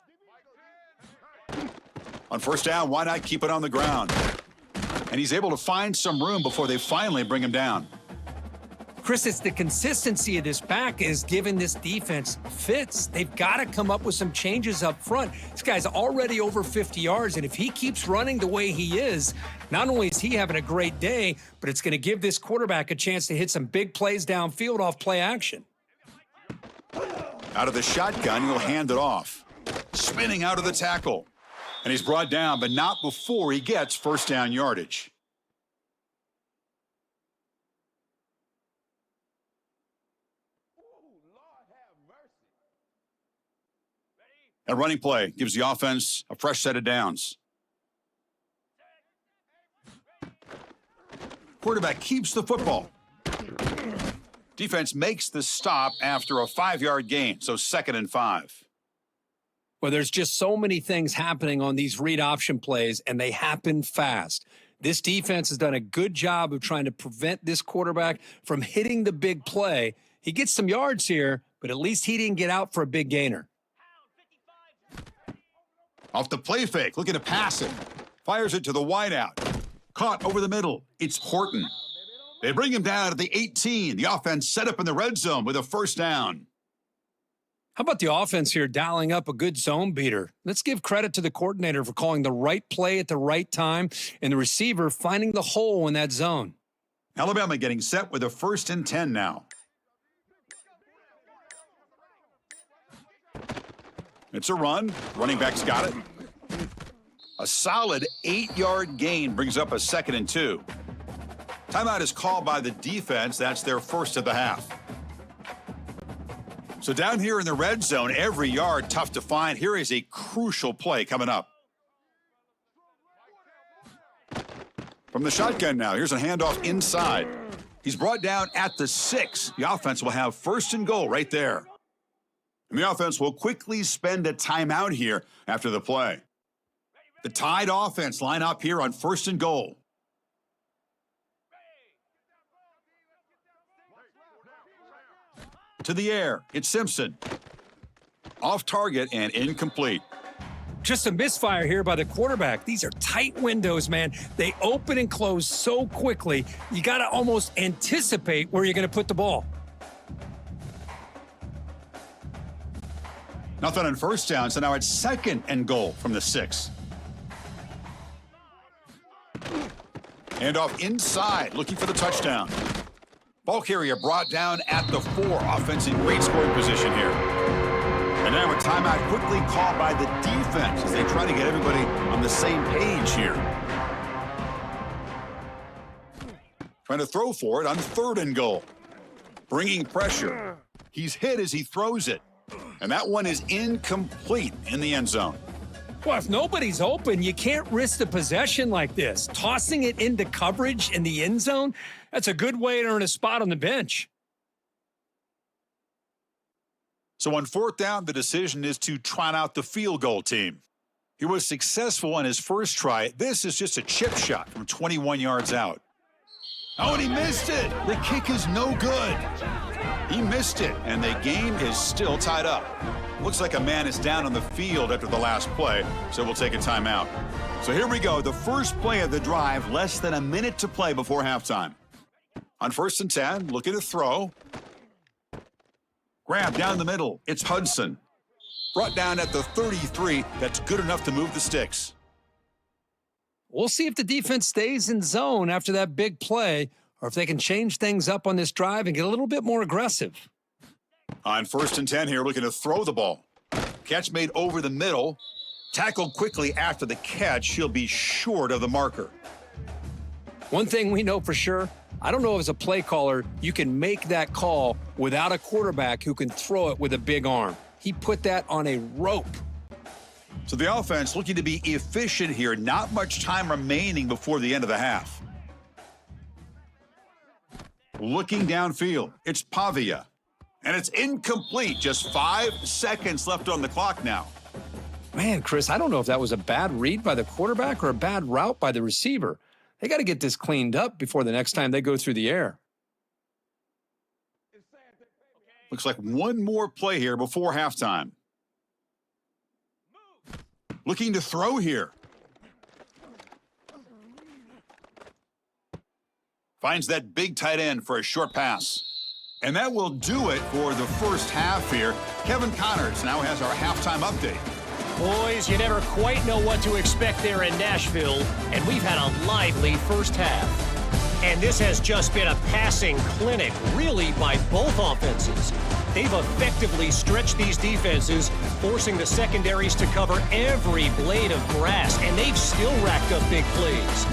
On 1st down, why not keep it on the ground? And he's able to find some room before they finally bring him down. Chris, it's the consistency of this back is giving this defense fits. They've got to come up with some changes up front. This guy's already over 50 yards, and if he keeps running the way he is, not only is he having a great day, but it's going to give this quarterback a chance to hit some big plays downfield off play action. Out of the shotgun, he'll hand it off. Spinning out of the tackle. And he's brought down, but not before he gets first down yardage. A running play gives the offense a fresh set of downs. Quarterback keeps the football. Defense makes the stop after a 5-yard gain, so 2nd and 5. Well, there's just so many things happening on these read option plays, and they happen fast. This defense has done a good job of trying to prevent this quarterback from hitting the big play. He gets some yards here, but at least he didn't get out for a big gainer. Off the play fake, looking to pass it. Fires it to the wideout. Caught over the middle. It's Horton. They bring him down to the 18. The offense set up in the red zone with a first down. How about the offense here dialing up a good zone beater? Let's give credit to the coordinator for calling the right play at the right time and the receiver finding the hole in that zone. Alabama getting set with a 1st and 10 now. It's a run. Running back's got it. A solid 8-yard gain brings up a 2nd and 2. Timeout is called by the defense. That's their first of the half. So down here in the red zone, every yard tough to find. Here is a crucial play coming up. From the shotgun now, here's a handoff inside. He's brought down at the 6. The offense will have 1st and goal right there. And the offense will quickly spend a timeout here after the play. The Tide offense line up here on 1st and goal. To the air, it's Simpson. Off target and incomplete. Just a misfire here by the quarterback. These are tight windows, man. They open and close so quickly, you got to almost anticipate where you're going to put the ball. Nothing on first down, so now it's 2nd and goal from the 6. And off inside, looking for the touchdown. Ball carrier brought down at the 4. Offense in great scoring position here. And now a timeout quickly called by the defense as they try to get everybody on the same page here. Trying to throw for it on 3rd and goal. Bringing pressure. He's hit as he throws it. And that one is incomplete in the end zone. Well, if nobody's open, you can't risk the possession like this. Tossing it into coverage in the end zone, that's a good way to earn a spot on the bench. So on 4th down, the decision is to trot out the field goal team. He was successful on his first try. This is just a chip shot from 21 yards out. Oh, and he missed it. The kick is no good. He missed it, and the game is still tied up. Looks like a man is down on the field after the last play, so we'll take a timeout. So here we go, the first play of the drive, less than a minute to play before halftime. On 1st and 10, looking to throw. Grab down the middle, it's Hudson. Brought down at the 33, that's good enough to move the sticks. We'll see if the defense stays in zone after that big play, or if they can change things up on this drive and get a little bit more aggressive. On 1st and 10 here, looking to throw the ball. Catch made over the middle. Tackled quickly after the catch. He'll be short of the marker. One thing we know for sure, I don't know if as a play caller, you can make that call without a quarterback who can throw it with a big arm. He put that on a rope. So the offense looking to be efficient here. Not much time remaining before the end of the half. Looking downfield, it's Pavia. And it's incomplete. Just 5 seconds left on the clock now. Man, Chris, I don't know if that was a bad read by the quarterback or a bad route by the receiver. They got to get this cleaned up before the next time they go through the air. Looks like one more play here before halftime. Looking to throw here. Finds that big tight end for a short pass. And that will do it for the first half here. Kevin Connors now has our halftime update. Boys, you never quite know what to expect there in Nashville, and we've had a lively first half. And this has just been a passing clinic, really, by both offenses. They've effectively stretched these defenses, forcing the secondaries to cover every blade of grass, and they've still racked up big plays.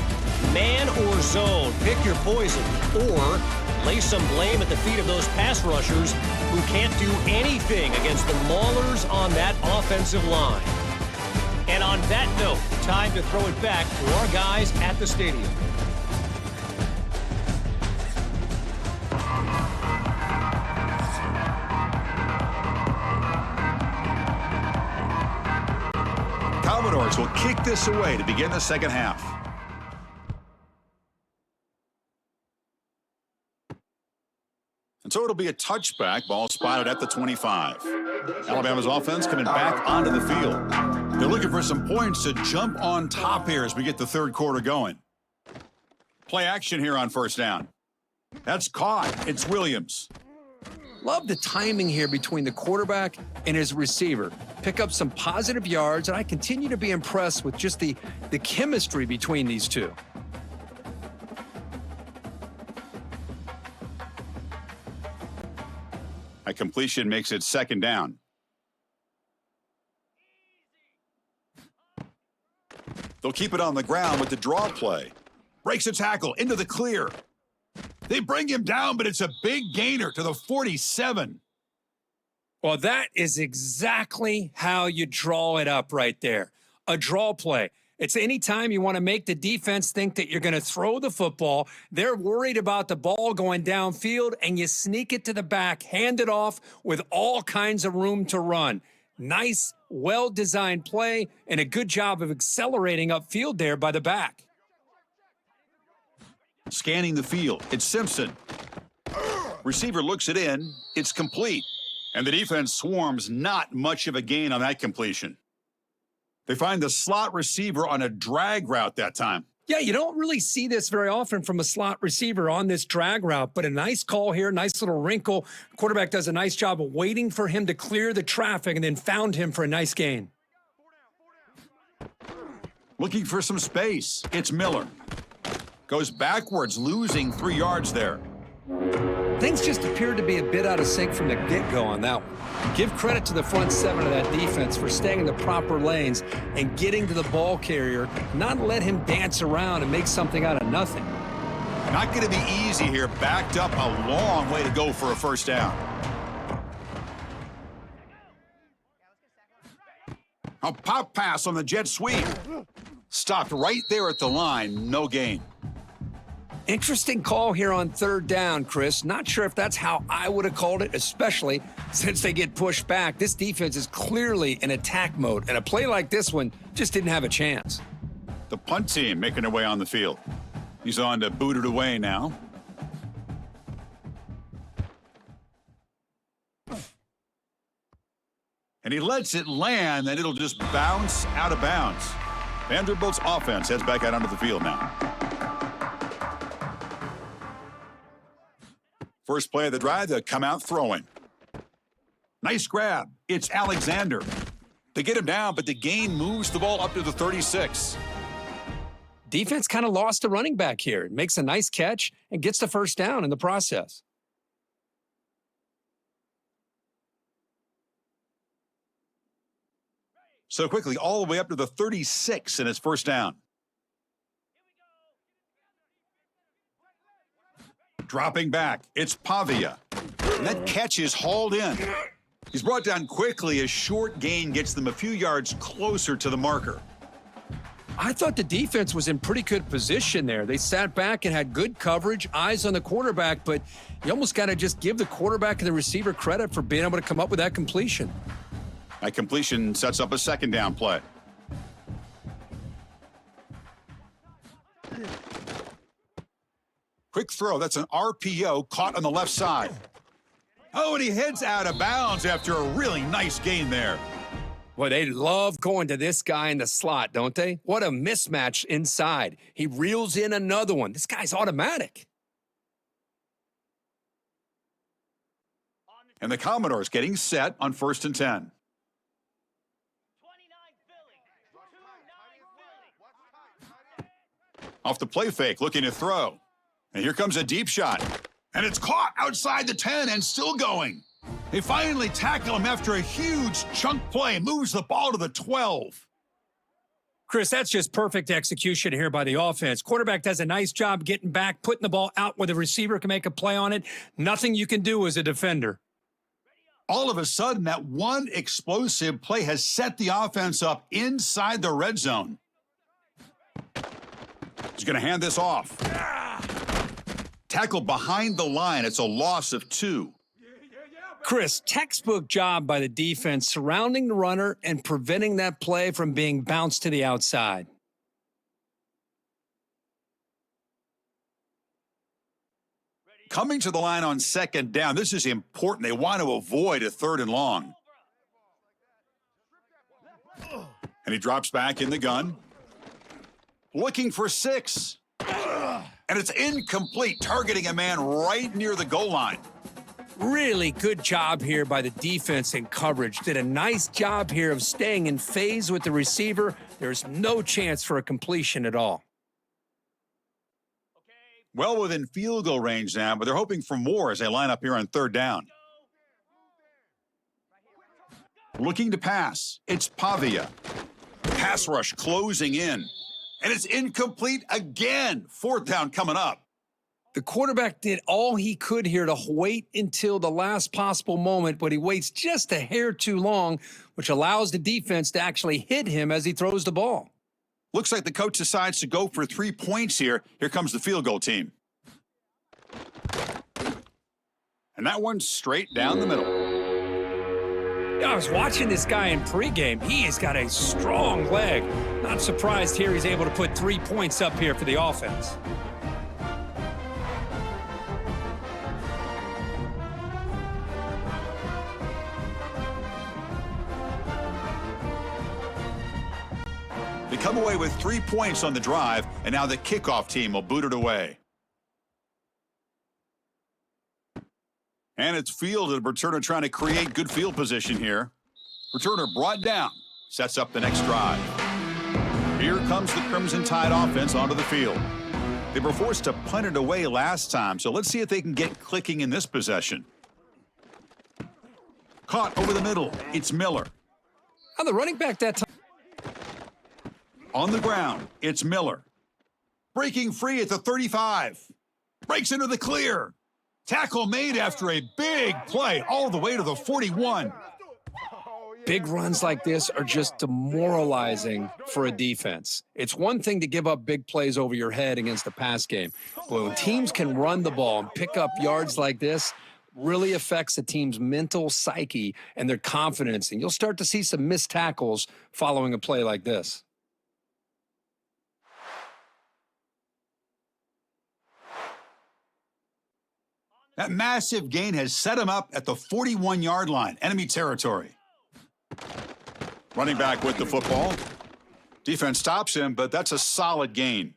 Man or zone, pick your poison, or lay some blame at the feet of those pass rushers who can't do anything against the maulers on that offensive line. And on that note, time to throw it back to our guys at the stadium. Commodores will kick this away to begin the second half. And so it'll be a touchback, ball spotted at the 25. Alabama's offense coming back onto the field. They're looking for some points to jump on top here as we get the third quarter going. Play action here on first down. That's caught. It's Williams. Love the timing here between the quarterback and his receiver. Pick up some positive yards, and I continue to be impressed with just the chemistry between these two. A completion makes it second down. They'll keep it on the ground with the draw play. Breaks a tackle into the clear. They bring him down, but it's a big gainer to the 47. Well, that is exactly how you draw it up right there. A draw play. It's anytime you want to make the defense think that you're going to throw the football, they're worried about the ball going downfield, and you sneak it to the back, hand it off with all kinds of room to run. Nice, well-designed play, and a good job of accelerating upfield there by the back. Scanning the field, it's Simpson. Receiver looks it in, it's complete. And the defense swarms, not much of a gain on that completion. They find the slot receiver on a drag route that time. Yeah, you don't really see this very often from a slot receiver on this drag route, but a nice call here, nice little wrinkle. Quarterback does a nice job of waiting for him to clear the traffic and then found him for a nice gain. Looking for some space. It's Miller. Goes backwards, losing 3 yards there. Things just appeared to be a bit out of sync from the get-go on that one. Give credit to the front seven of that defense for staying in the proper lanes and getting to the ball carrier, not let him dance around and make something out of nothing. Not going to be easy here. Backed up a long way to go for a first down. A pop pass on the jet sweep. Stopped right there at the line. No gain. Interesting call here on third down, Chris. Not sure if that's how I would have called it, especially since they get pushed back. This defense is clearly in attack mode, and a play like this one just didn't have a chance. The punt team making their way on the field. He's on to boot it away now. And he lets it land, and it'll just bounce out of bounds. Vanderbilt's offense heads back out onto the field now. First play of the drive, they'll come out throwing. Nice grab. It's Alexander. They get him down, but the gain moves the ball up to the 36. Defense kind of lost a running back here. Makes a nice catch and gets the first down in the process. So quickly, all the way up to the 36, and it's first down. Dropping back, it's Pavia. And that catch is hauled in. He's brought down quickly. A short gain gets them a few yards closer to the marker. I thought the defense was in pretty good position there. They sat back and had good coverage, eyes on the quarterback, but you almost got to just give the quarterback and the receiver credit for being able to come up with that completion. That completion sets up a second down play. Quick throw. That's an RPO caught on the left side. Oh, and he heads out of bounds after a really nice gain there. Well, they love going to this guy in the slot, don't they? What a mismatch inside. He reels in another one. This guy's automatic. And the Commodores getting set on 1st and 10. Off the play fake, looking to throw. And here comes a deep shot. And it's caught outside the 10 and still going. They finally tackle him after a huge chunk play. Moves the ball to the 12. Chris, that's just perfect execution here by the offense. Quarterback does a nice job getting back, putting the ball out where the receiver can make a play on it. Nothing you can do as a defender. All of a sudden, that one explosive play has set the offense up inside the red zone. He's going to hand this off. Tackle behind the line. It's a loss of 2. Chris, textbook job by the defense surrounding the runner and preventing that play from being bounced to the outside. Coming to the line on 2nd down. This is important. They want to avoid a 3rd and long. And he drops back in the gun. Looking for 6. And it's incomplete, targeting a man right near the goal line. Really good job here by the defense in coverage. Did a nice job here of staying in phase with the receiver. There's no chance for a completion at all. Well within field goal range now, but they're hoping for more as they line up here on 3rd down. Looking to pass. It's Pavia. Pass rush closing in. And it's incomplete again. 4th down coming up. The quarterback did all he could here to wait until the last possible moment, but he waits just a hair too long, which allows the defense to actually hit him as he throws the ball. Looks like the coach decides to go for 3 points here. Here comes the field goal team. And that one's straight down the middle. I was watching this guy in pregame. He has got a strong leg. Not surprised here he's able to put 3 points up here for the offense. They come away with 3 points on the drive, and now the kickoff team will boot it away. And it's fielded. Returner trying to create good field position here. Returner brought down. Sets up the next drive. Here comes the Crimson Tide offense onto the field. They were forced to punt it away last time, so let's see if they can get clicking in this possession. Caught over the middle. It's Miller. The running back that time. On the ground, it's Miller. Breaking free at the 35. Breaks into the clear. Tackle made after a big play all the way to the 41. Big runs like this are just demoralizing for a defense. It's one thing to give up big plays over your head against the pass game, but when teams can run the ball and pick up yards like this, really affects the team's mental psyche and their confidence, and you'll start to see some missed tackles following a play like this. That massive gain has set him up at the 41-yard line, enemy territory. Running back with the football. Defense stops him, but that's a solid gain.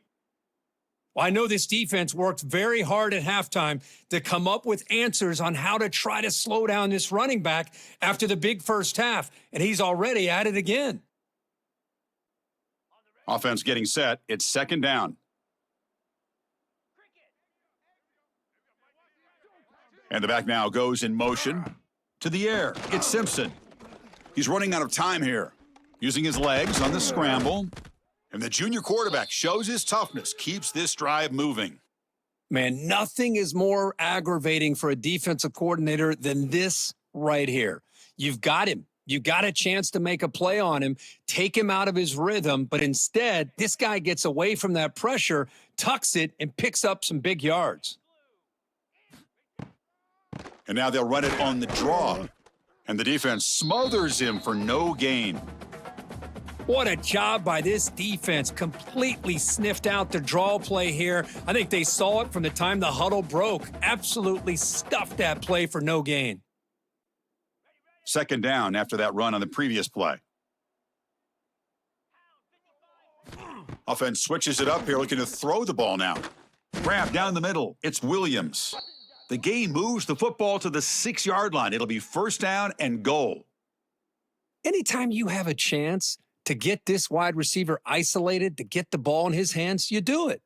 Well, I know this defense worked very hard at halftime to come up with answers on how to try to slow down this running back after the big first half, and he's already at it again. Offense getting set. It's 2nd down. And the back now goes in motion to the air. It's Simpson. He's running out of time here. Using his legs on the scramble. And the junior quarterback shows his toughness, keeps this drive moving. Man, nothing is more aggravating for a defensive coordinator than this right here. You've got him. You got a chance to make a play on him, take him out of his rhythm, but instead, this guy gets away from that pressure, tucks it, and picks up some big yards. And now they'll run it on the draw. And the defense smothers him for no gain. What a job by this defense. Completely sniffed out the draw play here. I think they saw it from the time the huddle broke. Absolutely stuffed that play for no gain. 2nd down after that run on the previous play. Offense switches it up here, looking to throw the ball now. Grab down the middle. It's Williams. The game moves the football to the 6-yard line. It'll be first down and goal. Anytime you have a chance to get this wide receiver isolated, to get the ball in his hands, you do it.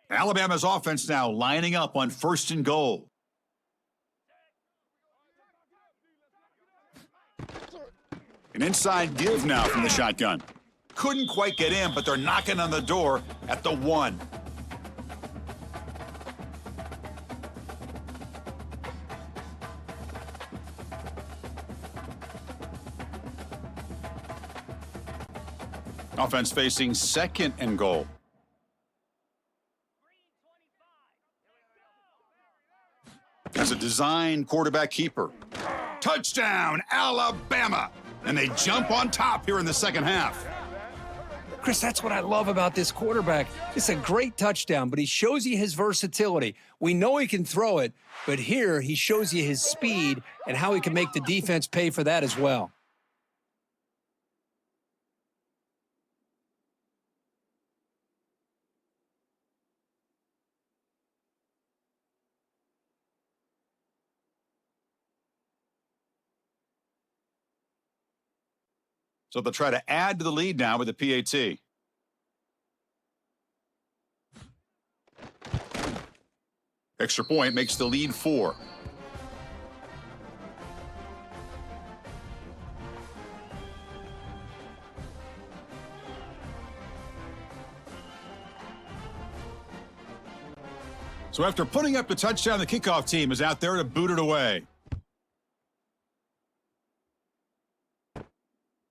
Alabama's offense now lining up on first and goal. An inside give now from the shotgun. Couldn't quite get in, but they're knocking on the door at the 1. Offense facing second and goal. As a design quarterback keeper. Touchdown, Alabama! And they jump on top here in the second half. Chris, that's what I love about this quarterback. It's a great touchdown, but he shows you his versatility. We know he can throw it, but here he shows you his speed and how he can make the defense pay for that as well. So they'll try to add to the lead now with the PAT. Extra point makes the lead 4. So after putting up the touchdown, the kickoff team is out there to boot it away.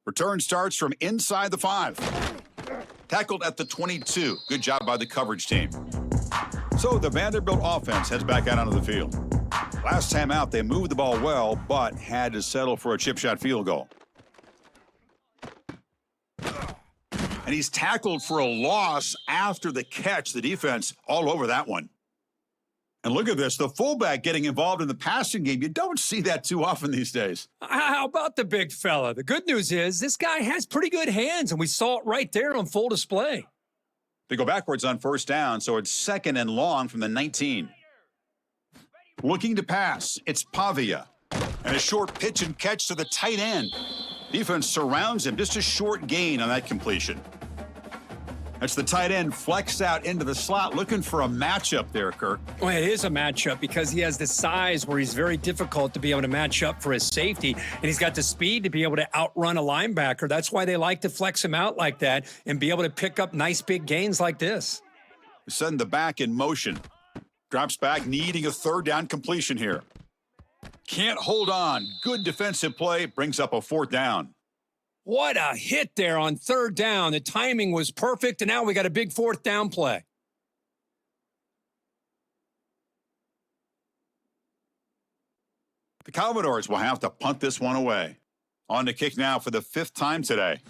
Return starts from inside the 5. Tackled at the 22. Good job by the coverage team. So the Vanderbilt offense heads back out onto the field. Last time out, they moved the ball well, but had to settle for a chip shot field goal. And he's tackled for a loss after the catch. The defense all over that one. And look at this, the fullback getting involved in the passing game. You don't see that too often these days. How about the big fella? The good news is this guy has pretty good hands, and we saw it right there on full display. They go backwards on first down, so it's second and long from the 19. Looking to pass, it's Pavia. And a short pitch and catch to the tight end. Defense surrounds him, just a short gain on that completion. That's the tight end flexed out into the slot, looking for a matchup there, Kirk. Well, it is a matchup because he has the size where he's very difficult to be able to match up for his safety, and he's got the speed to be able to outrun a linebacker. That's why they like to flex him out like that and be able to pick up nice big gains like this. Send the back in motion. Drops back, needing a third down completion here. Can't hold on. Good defensive play, brings up a fourth down. What a hit there on third down. The timing was perfect, and now we got a big fourth down play. The Commodores will have to punt this one away. On to kick now for the 5th time today.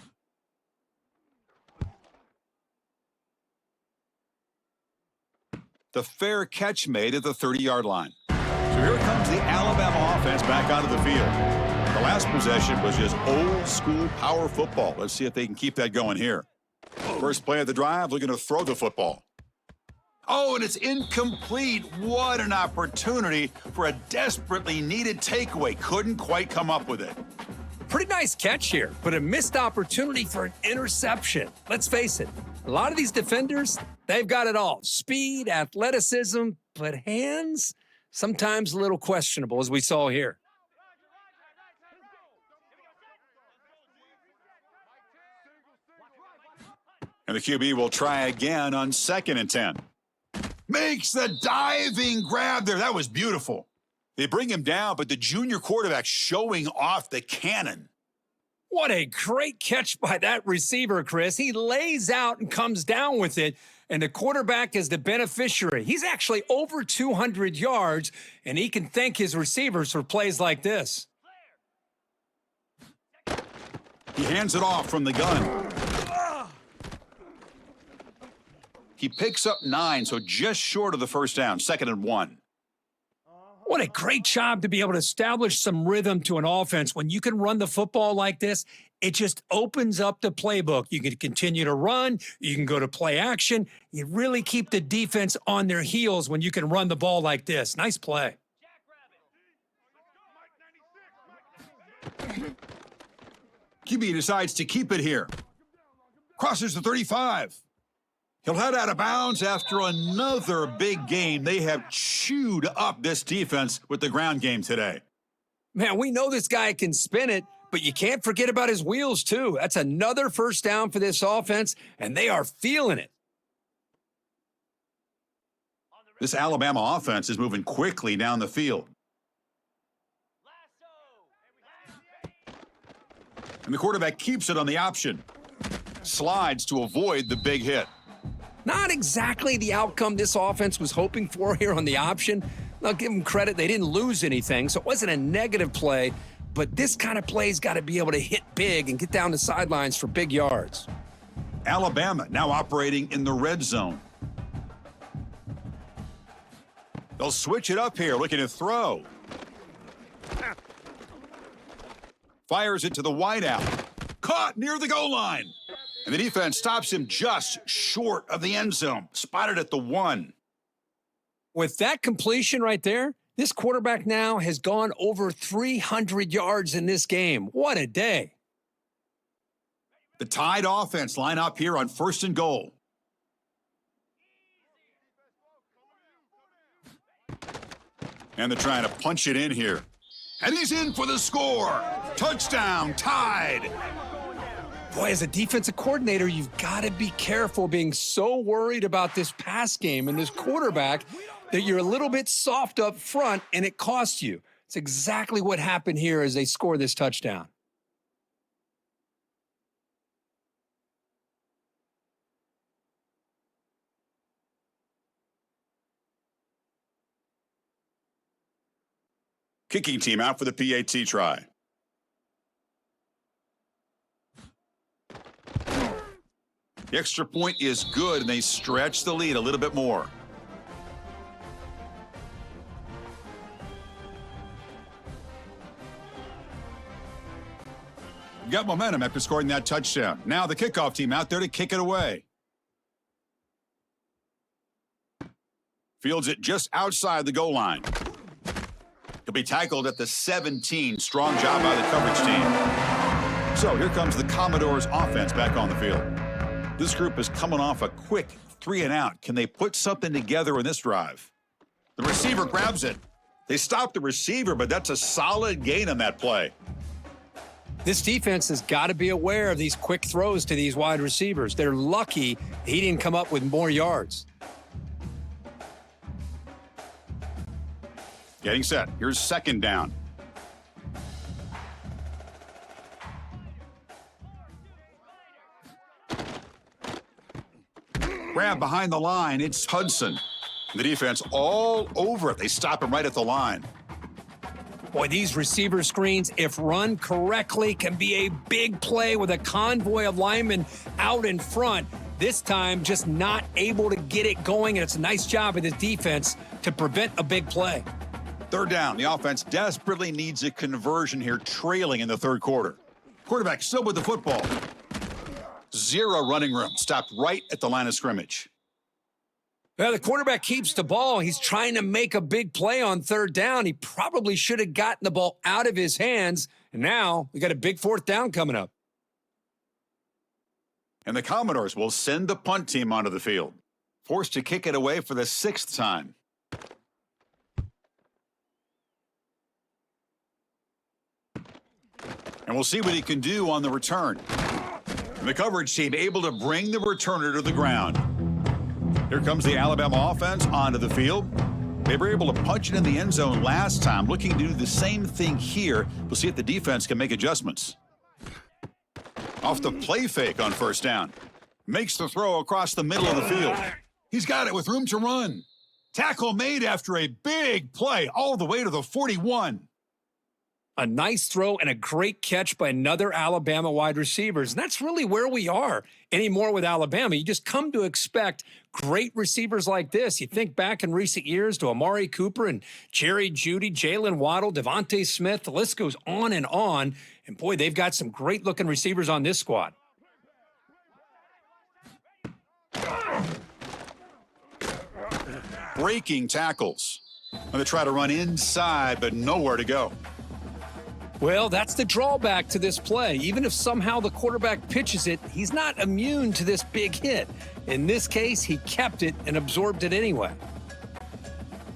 The fair catch made at the 30-yard line. So here comes the Alabama offense back onto the field. The last possession was just old-school power football. Let's see if they can keep that going here. First play of the drive, looking to throw the football. Oh, and it's incomplete. What an opportunity for a desperately needed takeaway. Couldn't quite come up with it. Pretty nice catch here, but a missed opportunity for an interception. Let's face it, a lot of these defenders, they've got it all. Speed, athleticism, but hands, sometimes a little questionable, as we saw here. And the QB will try again on 2nd and 10. Makes the diving grab there. That was beautiful. They bring him down, but the junior quarterback showing off the cannon. What a great catch by that receiver, Chris. He lays out and comes down with it, and the quarterback is the beneficiary. He's actually over 200 yards, and he can thank his receivers for plays like this. He hands it off from the gun. He picks up 9, so just short of the first down, 2nd and 1. What a great job to be able to establish some rhythm to an offense. When you can run the football like this, it just opens up the playbook. You can continue to run. You can go to play action. You really keep the defense on their heels when you can run the ball like this. Nice play. QB decides to keep it here. Crosses the 35. He'll head out of bounds after another big game. They have chewed up this defense with the ground game today. Man, we know this guy can spin it, but you can't forget about his wheels, too. That's another first down for this offense, and they are feeling it. This Alabama offense is moving quickly down the field. And the quarterback keeps it on the option. Slides to avoid the big hit. Not exactly the outcome this offense was hoping for here on the option. I'll give them credit. They didn't lose anything, so it wasn't a negative play, but this kind of play's got to be able to hit big and get down the sidelines for big yards. Alabama now operating in the red zone. They'll switch it up here, looking to throw. Fires it to the wideout. Caught near the goal line. And the defense stops him just short of the end zone. Spotted at the 1. With that completion right there, this quarterback now has gone over 300 yards in this game. What a day. The Tide offense line up here on 1st and goal. And they're trying to punch it in here. And he's in for the score. Touchdown, Tide. Boy, as a defensive coordinator, you've got to be careful being so worried about this pass game and this quarterback that you're a little bit soft up front and it costs you. It's exactly what happened here as they score this touchdown. Kicking team out for the PAT try. The extra point is good, and they stretch the lead a little bit more. Got momentum after scoring that touchdown. Now the kickoff team out there to kick it away. Fields it just outside the goal line. He'll be tackled at the 17. Strong job by the coverage team. So here comes the Commodores offense back on the field. This group is coming off a quick 3-and-out. Can they put something together in this drive? The receiver grabs it. They stop the receiver, but that's a solid gain on that play. This defense has got to be aware of these quick throws to these wide receivers. They're lucky he didn't come up with more yards. Getting set. Here's 2nd down. Grab behind the line. It's Hudson. The defense all over it. They stop him right at the line. Boy, these receiver screens, if run correctly, can be a big play with a convoy of linemen out in front. This time, just not able to get it going, and it's a nice job of the defense to prevent a big play. 3rd down. The offense desperately needs a conversion here, trailing in the 3rd quarter. Quarterback still with the football. 0 running room. Stopped right at the line of scrimmage. Well, the quarterback keeps the ball. He's trying to make a big play on 3rd down. He probably should have gotten the ball out of his hands. And now we got a big 4th down coming up. And the Commodores will send the punt team onto the field. Forced to kick it away for the 6th time. And we'll see what he can do on the return. And the coverage team able to bring the returner to the ground. Here comes the Alabama offense onto the field. They were able to punch it in the end zone last time, looking to do the same thing here. We'll see if the defense can make adjustments. Off the play fake on 1st down. Makes the throw across the middle of the field. He's got it with room to run. Tackle made after a big play all the way to the 41. A nice throw and a great catch by another Alabama wide receiver. And that's really where we are anymore with Alabama. You just come to expect great receivers like this. You think back in recent years to Amari Cooper and Jerry Jeudy, Jalen Waddle, Devontae Smith. The list goes on. And boy, they've got some great-looking receivers on this squad. Breaking tackles. They try to run inside, but nowhere to go. Well, that's the drawback to this play. Even if somehow the quarterback pitches it, he's not immune to this big hit. In this case, he kept it and absorbed it anyway.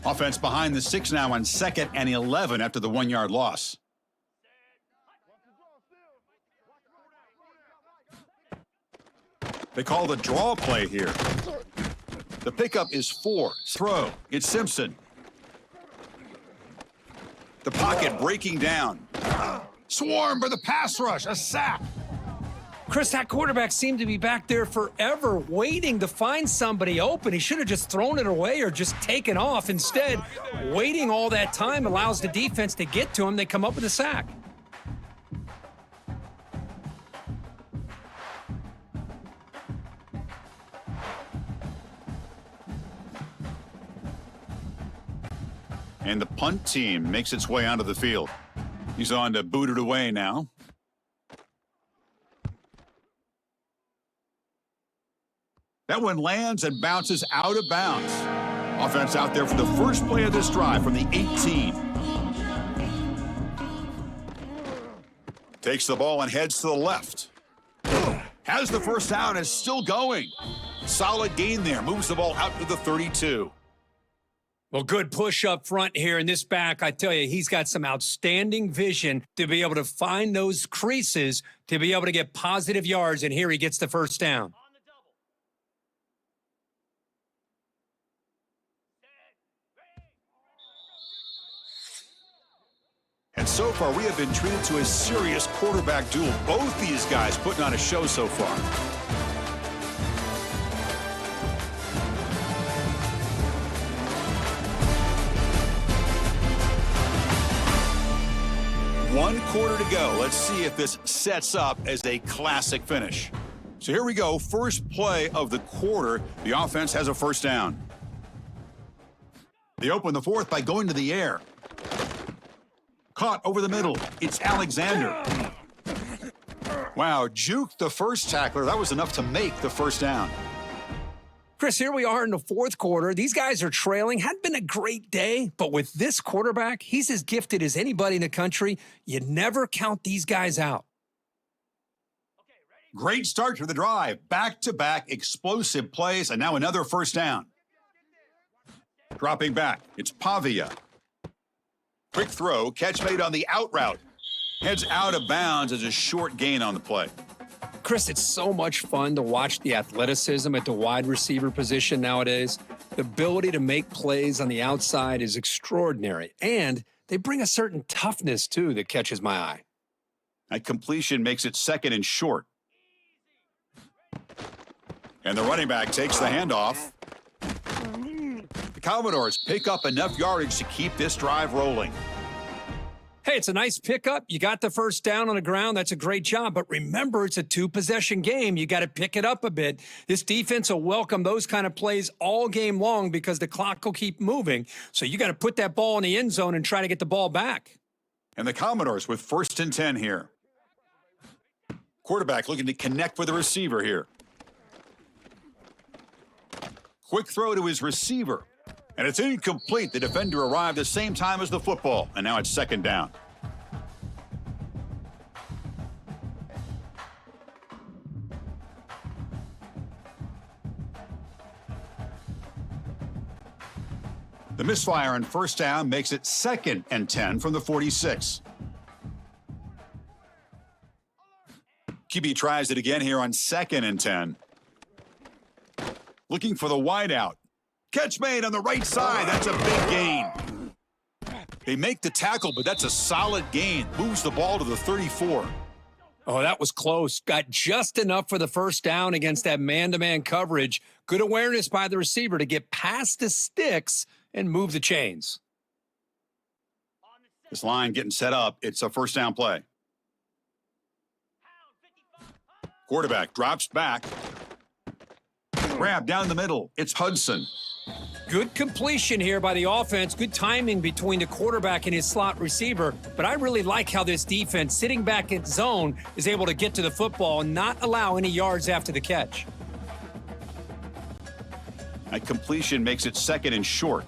Offense behind the 6 now on 2nd and 11 after the 1-yard loss. They call the draw play here. The pickup is 4. Throw. It's Simpson. The pocket breaking down. Swarm for the pass rush. A sack. Chris, that quarterback seemed to be back there forever waiting to find somebody open. He should have just thrown it away or just taken off. Instead, waiting all that time allows the defense to get to him. They come up with a sack. And the punt team makes its way onto the field. He's on to boot it away now. That one lands and bounces out of bounds. Offense out there for the first play of this drive from the 18. Takes the ball and heads to the left. Has the first down, is still going. Solid gain there. Moves the ball out to the 32. Well, good push up front here in this back. I tell you, he's got some outstanding vision to be able to find those creases, to be able to get positive yards, and here he gets the first down. And so far, we have been treated to a serious quarterback duel. Both these guys putting on a show so far. One quarter to go. Let's see if this sets up as a classic finish. So here we go. First play of the quarter. The offense has a first down. They open the fourth by going to the air. Caught over the middle. It's Alexander. Wow, juked the first tackler. That was enough to make the first down. Chris, here we are in the fourth quarter. These guys are trailing. Hadn't been a great day, but with this quarterback, he's as gifted as anybody in the country. You never count these guys out. Great start to the drive. Back-to-back explosive plays, and now another first down. Dropping back, it's Pavia. Quick throw, catch made on the out route. Heads out of bounds as a short gain on the play. Chris, it's so much fun to watch the athleticism at the wide receiver position nowadays. The ability to make plays on the outside is extraordinary, and they bring a certain toughness, too, that catches my eye. That completion makes it 2nd and short. And the running back takes the handoff. The Commodores pick up enough yardage to keep this drive rolling. Hey, it's a nice pickup. You got the first down on the ground. That's a great job. But remember, it's a 2-possession game. You got to pick it up a bit. This defense will welcome those kind of plays all game long because the clock will keep moving. So you got to put that ball in the end zone and try to get the ball back. And the Commodores with 1st and 10 here. Quarterback looking to connect with the receiver here. Quick throw to his receiver. And it's incomplete. The defender arrived the same time as the football, and now it's 2nd down. The misfire on first down makes it 2nd and 10 from the 46. QB tries it again here on 2nd and 10. Looking for the wideout. Catch made on the right side. That's a big gain. They make the tackle, but that's a solid gain. Moves the ball to the 34. Oh, that was close. Got just enough for the first down against that man-to-man coverage. Good awareness by the receiver to get past the sticks and move the chains. This line getting set up. It's a first down play. Quarterback drops back. Grab down the middle. It's Hudson. Good completion here by the offense. Good timing between the quarterback and his slot receiver. But I really like how this defense, sitting back in zone, is able to get to the football and not allow any yards after the catch. That completion makes it second and short.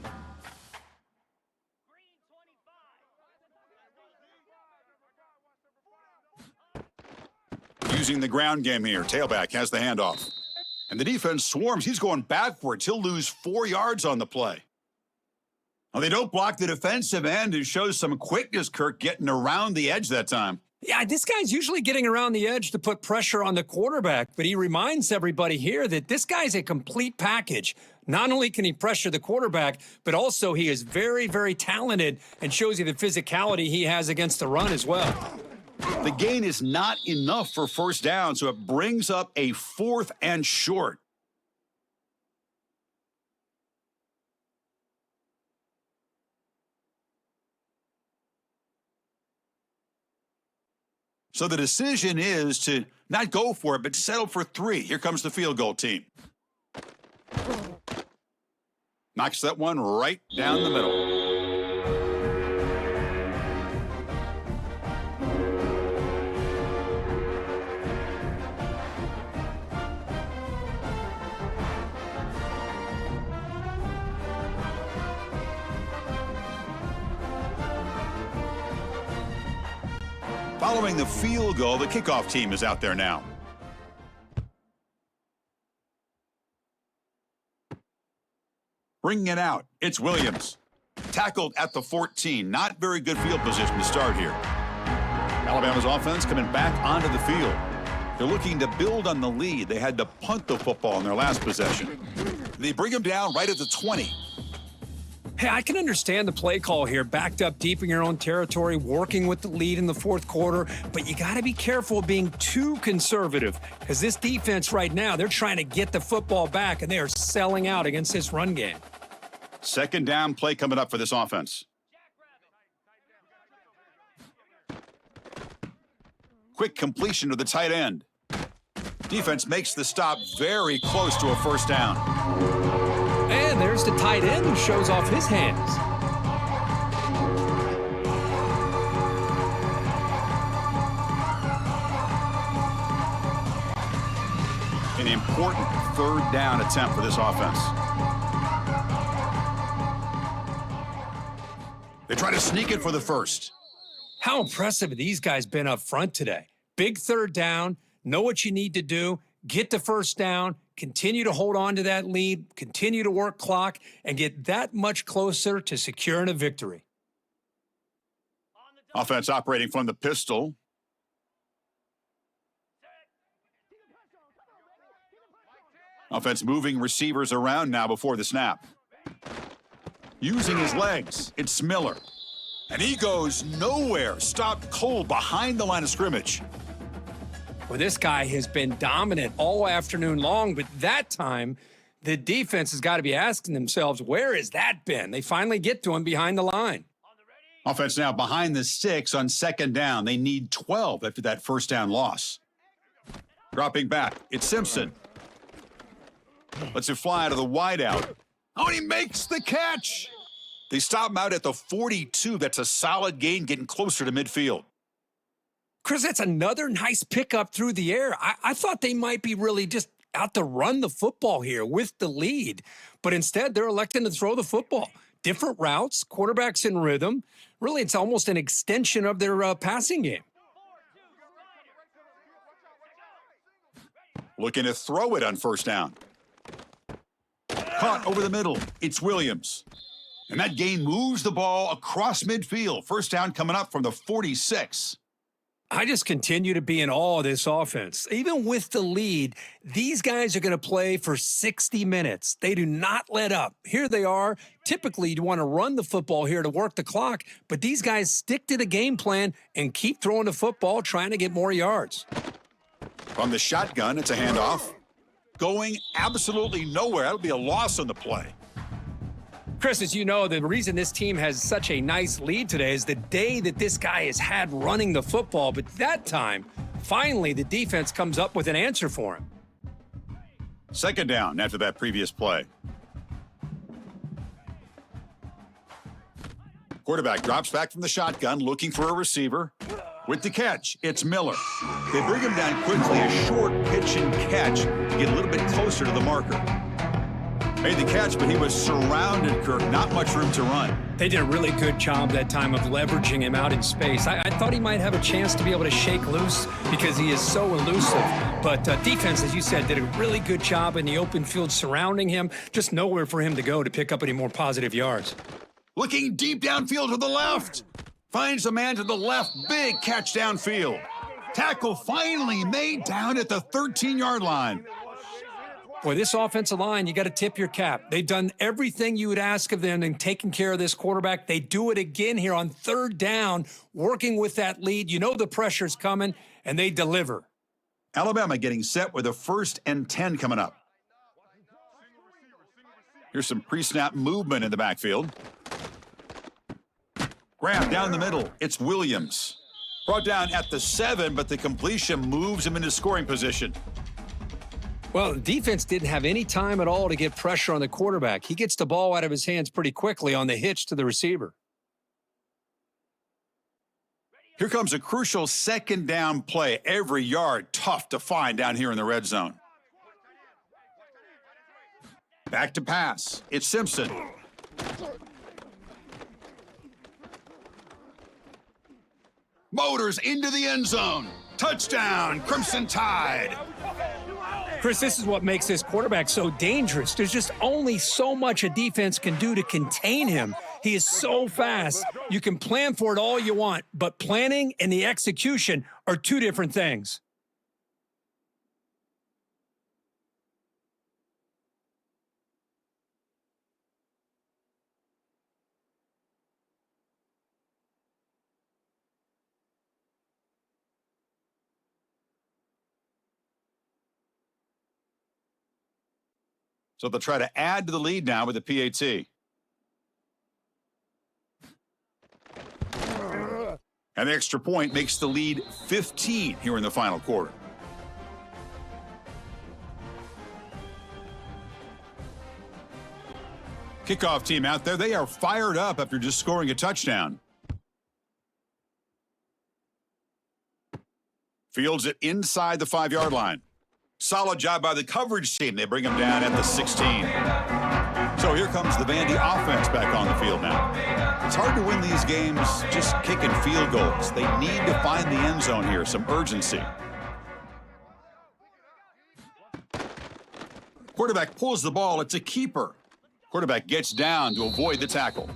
Using the ground game here. Tailback has the handoff. And the defense swarms. He's going backwards. He'll lose 4 yards on the play. Well, they don't block the defensive end, who shows some quickness, Kirk, getting around the edge that time. Yeah, this guy's usually getting around the edge to put pressure on the quarterback, but he reminds everybody here that this guy's a complete package. Not only can he pressure the quarterback, but also he is very, very talented and shows you the physicality he has against the run as well. The gain is not enough for first down, so it brings up a 4th and short. So the decision is to not go for it, but settle for 3. Here comes the field goal team. Knocks that one right down the middle. Following the field goal, the kickoff team is out there now. Bringing it out, it's Williams. Tackled at the 14. Not very good field position to start here. Alabama's offense coming back onto the field. They're looking to build on the lead. They had to punt the football in their last possession. They bring him down right at the 20. Hey, I can understand the play call here, backed up deep in your own territory, working with the lead in the 4th quarter, but you got to be careful of being too conservative, because this defense right now, they're trying to get the football back, and they are selling out against this run game. Second down play coming up for this offense. Quick completion to the tight end. Defense makes the stop very close to a first down. And there's the tight end who shows off his hands. An important 3rd down attempt for this offense. They try to sneak it for the first. How impressive have these guys been up front today? Big 3rd down, know what you need to do, get the first down, continue to hold on to that lead, continue to work clock, and get that much closer to securing a victory. Offense operating from the pistol. Offense moving receivers around now before the snap. Using his legs, it's Miller. And he goes nowhere. Stopped cold behind the line of scrimmage. Well, this guy has been dominant all afternoon long, but that time, the defense has got to be asking themselves, where has that been? They finally get to him behind the line. Offense now behind the 6 on second down. They need 12 after that first down loss. Dropping back, it's Simpson. Lets it fly to the wideout. Oh, and he makes the catch. They stop him out at the 42. That's a solid gain, getting closer to midfield. Chris, that's another nice pickup through the air. I thought they might be really just out to run the football here with the lead, but instead they're electing to throw the football. Different routes, quarterbacks in rhythm. Really, it's almost an extension of their passing game. Looking to throw it on first down. Caught over the middle. It's Williams. And that gain moves the ball across midfield. First down coming up from the 46. I just continue to be in awe of this offense. Even with the lead, these guys are going to play for 60 minutes. They do not let up. Here they are. Typically, you want to run the football here to work the clock, but these guys stick to the game plan and keep throwing the football, trying to get more yards. From the shotgun, it's a handoff. Going absolutely nowhere. That'll be a loss on the play. Chris, as you know, the reason this team has such a nice lead today is the day that this guy has had running the football. But that time, finally, the defense comes up with an answer for him. Second down after that previous play. Quarterback drops back from the shotgun, looking for a receiver. With the catch, it's Miller. They bring him down quickly, a short pitch and catch to get a little bit closer to the marker. Made the catch, but he was surrounded, Kirk. Not much room to run. They did a really good job that time of leveraging him out in space. I thought he might have a chance to be able to shake loose because he is so elusive. But defense, as you said, did a really good job in the open field surrounding him. Just nowhere for him to go to pick up any more positive yards. Looking deep downfield to the left. Finds a man to the left. Big catch downfield. Tackle finally made down at the 13-yard line. Boy, this offensive line, you got to tip your cap. They've done everything you would ask of them in taking care of this quarterback. They do it again here on third down, working with that lead. You know the pressure's coming, and they deliver. Alabama getting set with a 1st and 10 coming up. Here's some pre-snap movement in the backfield. Grab down the middle. It's Williams. Brought down at the 7, but the completion moves him into scoring position. Well, the defense didn't have any time at all to get pressure on the quarterback. He gets the ball out of his hands pretty quickly on the hitch to the receiver. Here comes a crucial second down play. Every yard tough to find down here in the red zone. Back to pass. It's Simpson. Motors into the end zone. Touchdown, Crimson Tide. Chris, this is what makes this quarterback so dangerous. There's just only so much a defense can do to contain him. He is so fast. You can plan for it all you want, but planning and the execution are two different things. So they'll try to add to the lead now with the PAT. And the extra point makes the lead 15 here in the final quarter. Kickoff team out there, they are fired up after just scoring a touchdown. Fields it inside the 5-yard line. Solid job by the coverage team. They bring him down at the 16. So here comes the Vandy offense back on the field now. It's hard to win these games just kicking field goals. They need to find the end zone here, some urgency. Quarterback pulls the ball. It's a keeper. Quarterback gets down to avoid the tackle.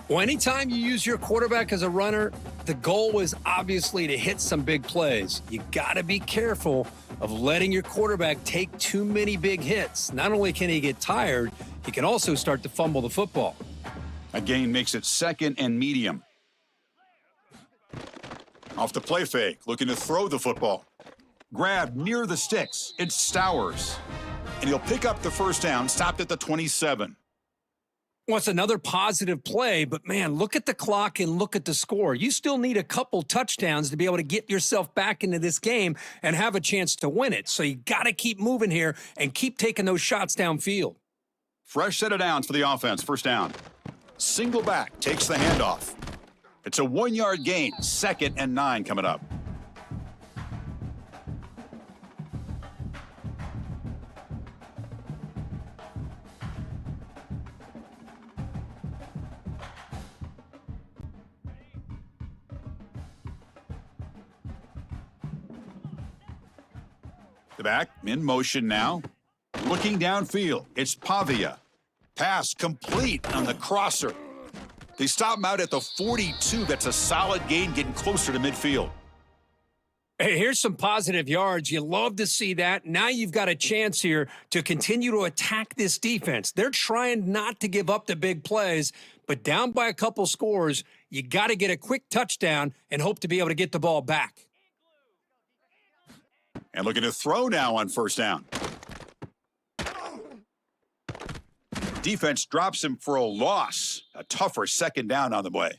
Well, anytime you use your quarterback as a runner, the goal is obviously to hit some big plays. You got to be careful of letting your quarterback take too many big hits. Not only can he get tired, he can also start to fumble the football. A gain makes it 2nd and medium. Off the play fake, looking to throw the football. Grab near the sticks. It's Stowers. And he'll pick up the first down, stopped at the 27. Well, it's another positive play, but man, look at the clock and look at the score. You still need a couple touchdowns to be able to get yourself back into this game and have a chance to win it. So you got to keep moving here and keep taking those shots downfield. Fresh set of downs for the offense, first down. Single back, takes the handoff. It's a 1-yard gain, 2nd and 9 coming up. The back in motion now. Looking downfield. It's Pavia. Pass complete on the crosser. They stop him out at the 42. That's a solid gain, getting closer to midfield. Hey, here's some positive yards. You love to see that. Now you've got a chance here to continue to attack this defense. They're trying not to give up the big plays, but down by a couple scores, you got to get a quick touchdown and hope to be able to get the ball back. And looking to throw now on first down. Defense drops him for a loss. A tougher second down on the way.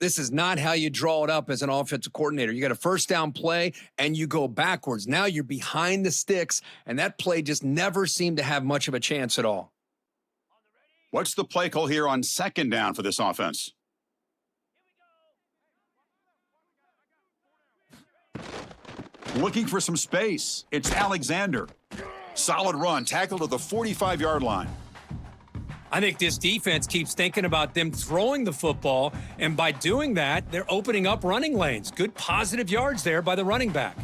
This is not how you draw it up as an offensive coordinator. You got a first down play, and you go backwards. Now you're behind the sticks, and that play just never seemed to have much of a chance at all. What's the play call here on second down for this offense? Looking for some space. It's Alexander. Solid run, tackled at the 45-yard line. I think this defense keeps thinking about them throwing the football, and by doing that, they're opening up running lanes. Good positive yards there by the running back.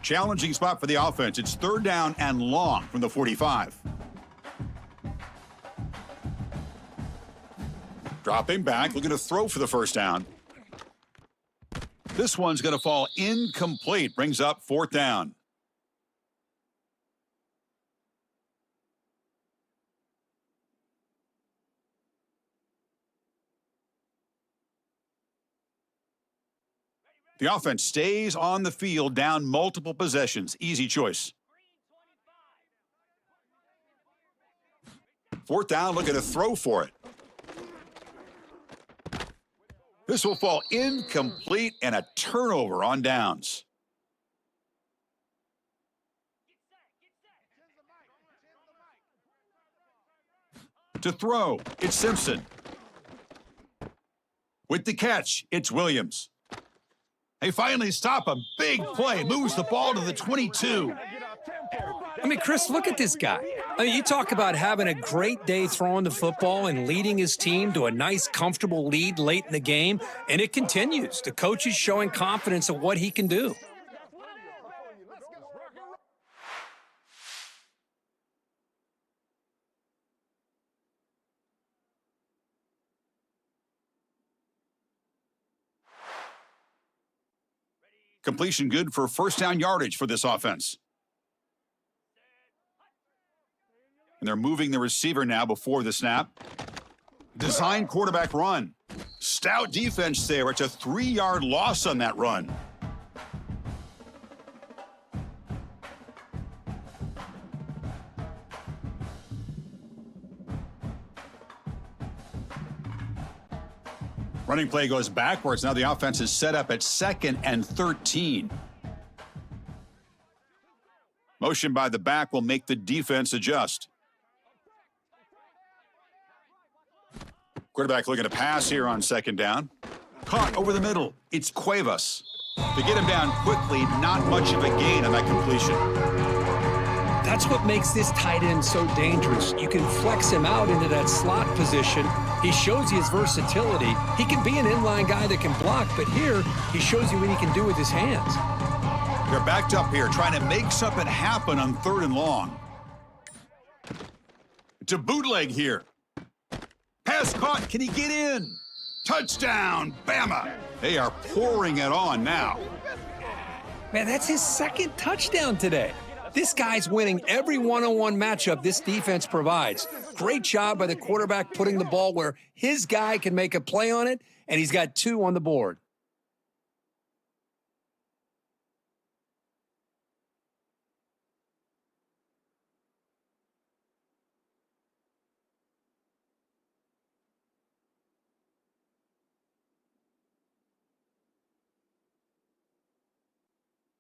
Challenging spot for the offense. It's third down and long from the 45. Dropping back, looking to throw for the first down. This one's going to fall incomplete. Brings up fourth down. The offense stays on the field, down multiple possessions. Easy choice. Fourth down, looking to throw for it. This will fall incomplete and a turnover on downs. To throw, it's Simpson. With the catch, it's Williams. They finally stop a big play, moves the ball to the 22. I mean, Chris, look at this guy. I mean, you talk about having a great day throwing the football and leading his team to a nice, comfortable lead late in the game, and it continues. The coach is showing confidence of what he can do. Completion good for first down yardage for this offense. And they're moving the receiver now before the snap. Design quarterback run. Stout defense there. It's a 3-yard loss on that run. Running play goes backwards. Now the offense is set up at 2nd and 13. Motion by the back will make the defense adjust. Quarterback looking to pass here on second down. Caught over the middle. It's Cuevas. To get him down quickly, not much of a gain on that completion. That's what makes this tight end so dangerous. You can flex him out into that slot position. He shows you his versatility. He can be an inline guy that can block, but here he shows you what he can do with his hands. They're backed up here, trying to make something happen on 3rd and long. It's a bootleg here. Pass caught. Can he get in? Touchdown, Bama. They are pouring it on now. Man, that's his 2nd touchdown today. This guy's winning every one-on-one matchup this defense provides. Great job by the quarterback putting the ball where his guy can make a play on it, and he's got 2 on the board.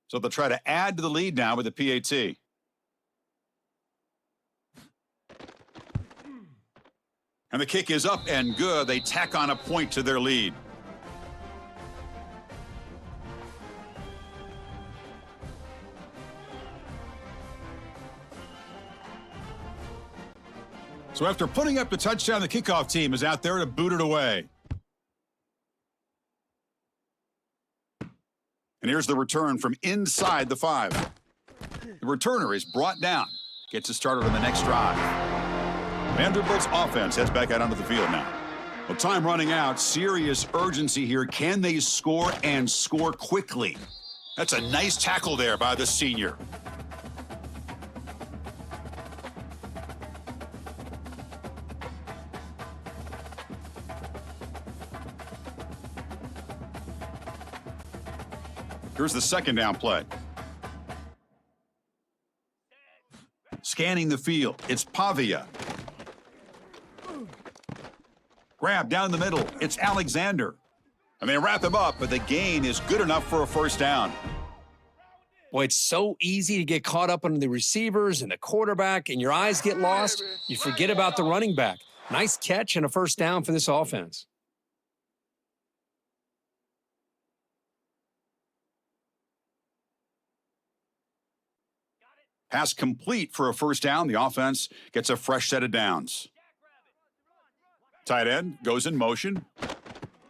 So they'll try to add to the lead now with the PAT. And the kick is up and good. They tack on a point to their lead. So after putting up the touchdown, the kickoff team is out there to boot it away. And here's the return from inside the 5. The returner is brought down. Gets it started on the next drive. Vanderbilt's offense heads back out onto the field now. Well, time running out. Serious urgency here. Can they score and score quickly? That's a nice tackle there by the senior. Here's the second down play. scanning the field. It's Pavia. Grab down the middle. It's Alexander. And they wrap him up, but the gain is good enough for a first down. Boy, it's so easy to get caught up on the receivers and the quarterback, and your eyes get lost. You forget about the running back. Nice catch and a first down for this offense. Pass complete for a first down. The offense gets a fresh set of downs. Tight end goes in motion.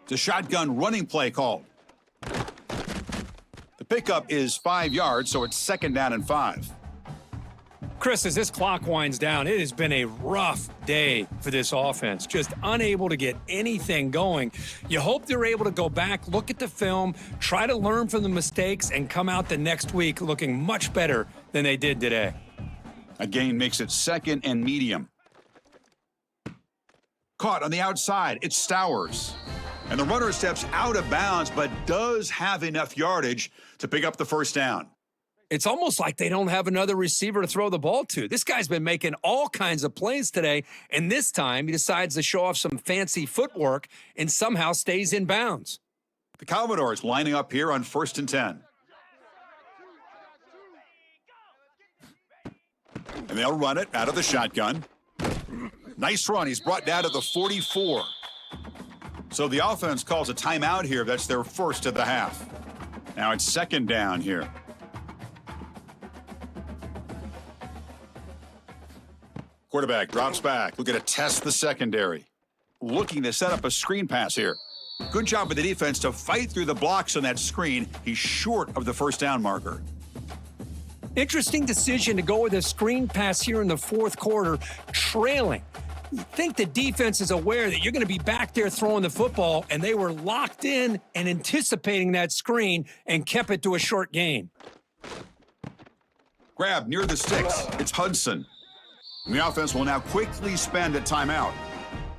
It's a shotgun running play called. The pickup is 5 yards, so it's 2nd down and 5. Chris, as this clock winds down, it has been a rough day for this offense. Just unable to get anything going. You hope they're able to go back, look at the film, try to learn from the mistakes, and come out the next week looking much better than they did today. A gain makes it 2nd and medium. Caught on the outside, it's Stowers. And the runner steps out of bounds, but does have enough yardage to pick up the first down. It's almost like they don't have another receiver to throw the ball to. This guy's been making all kinds of plays today, and this time he decides to show off some fancy footwork and somehow stays in bounds. The Commodores lining up here on 1st and 10. And they'll run it out of the shotgun. Nice run. He's brought down to the 44. So the offense calls a timeout here. That's their first of the half. Now it's 2nd down here. Quarterback drops back. Looking to test the secondary. Looking to set up a screen pass here. Good job by the defense to fight through the blocks on that screen. He's short of the first down marker. Interesting decision to go with a screen pass here in the 4th quarter, trailing. You think the defense is aware that you're going to be back there throwing the football, and they were locked in and anticipating that screen and kept it to a short gain. Grab near the sticks. It's Hudson. And the offense will now quickly spend a timeout.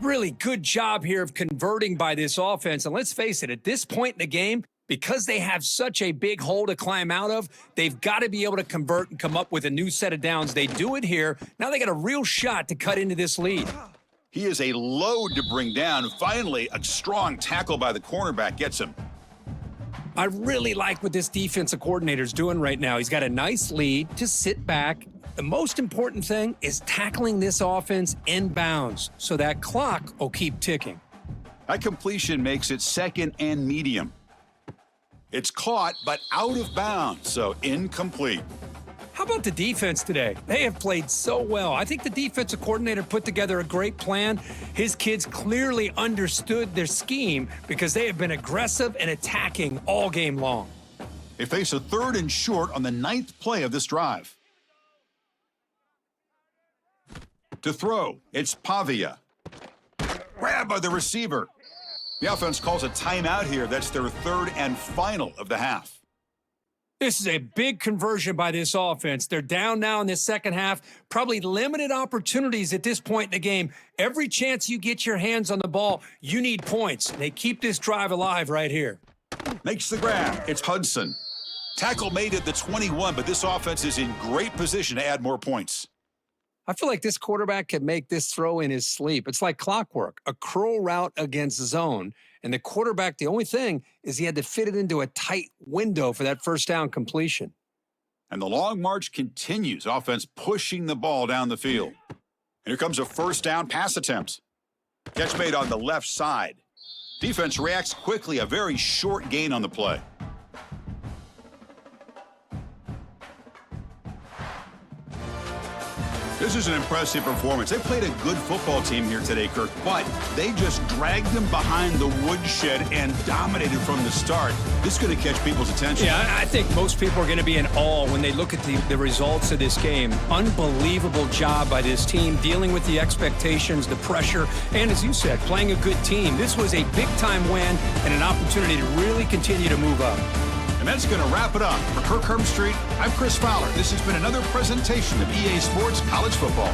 Really good job here of converting by this offense. And let's face it, at this point in the game, because they have such a big hole to climb out of, they've got to be able to convert and come up with a new set of downs. They do it here. Now they got a real shot to cut into this lead. He is a load to bring down. Finally, a strong tackle by the cornerback gets him. I really like what this defensive coordinator is doing right now. He's got a nice lead to sit back. The most important thing is tackling this offense in bounds so that clock will keep ticking. That completion makes it 2nd and medium. It's caught, but out of bounds, so incomplete. How about the defense today? They have played so well. I think the defensive coordinator put together a great plan. His kids clearly understood their scheme because they have been aggressive and attacking all game long. They face a 3rd and short on the 9th play of this drive. To throw, it's Pavia. Grab by the receiver. The offense calls a timeout here. That's their 3rd and final of the half. This is a big conversion by this offense. They're down now in the second half. Probably limited opportunities at this point in the game. Every chance you get your hands on the ball, you need points. They keep this drive alive right here. Makes the grab. It's Hudson. Tackle made at the 21, but this offense is in great position to add more points. I feel like this quarterback could make this throw in his sleep. It's like clockwork, a curl route against zone. And the quarterback, the only thing is he had to fit it into a tight window for that first down completion. And the long march continues. Offense pushing the ball down the field. And here comes a first down pass attempt. Catch made on the left side. Defense reacts quickly. A very short gain on the play. This is an impressive performance. They played a good football team here today, Kirk, but they just dragged them behind the woodshed and dominated from the start. This is going to catch people's attention. Yeah, I think most people are going to be in awe when they look at the results of this game. Unbelievable job by this team, dealing with the expectations, the pressure, and as you said, playing a good team. This was a big-time win and an opportunity to really continue to move up. And that's going to wrap it up. For Kirk Herbstreit, I'm Chris Fowler. This has been another presentation of EA Sports College Football.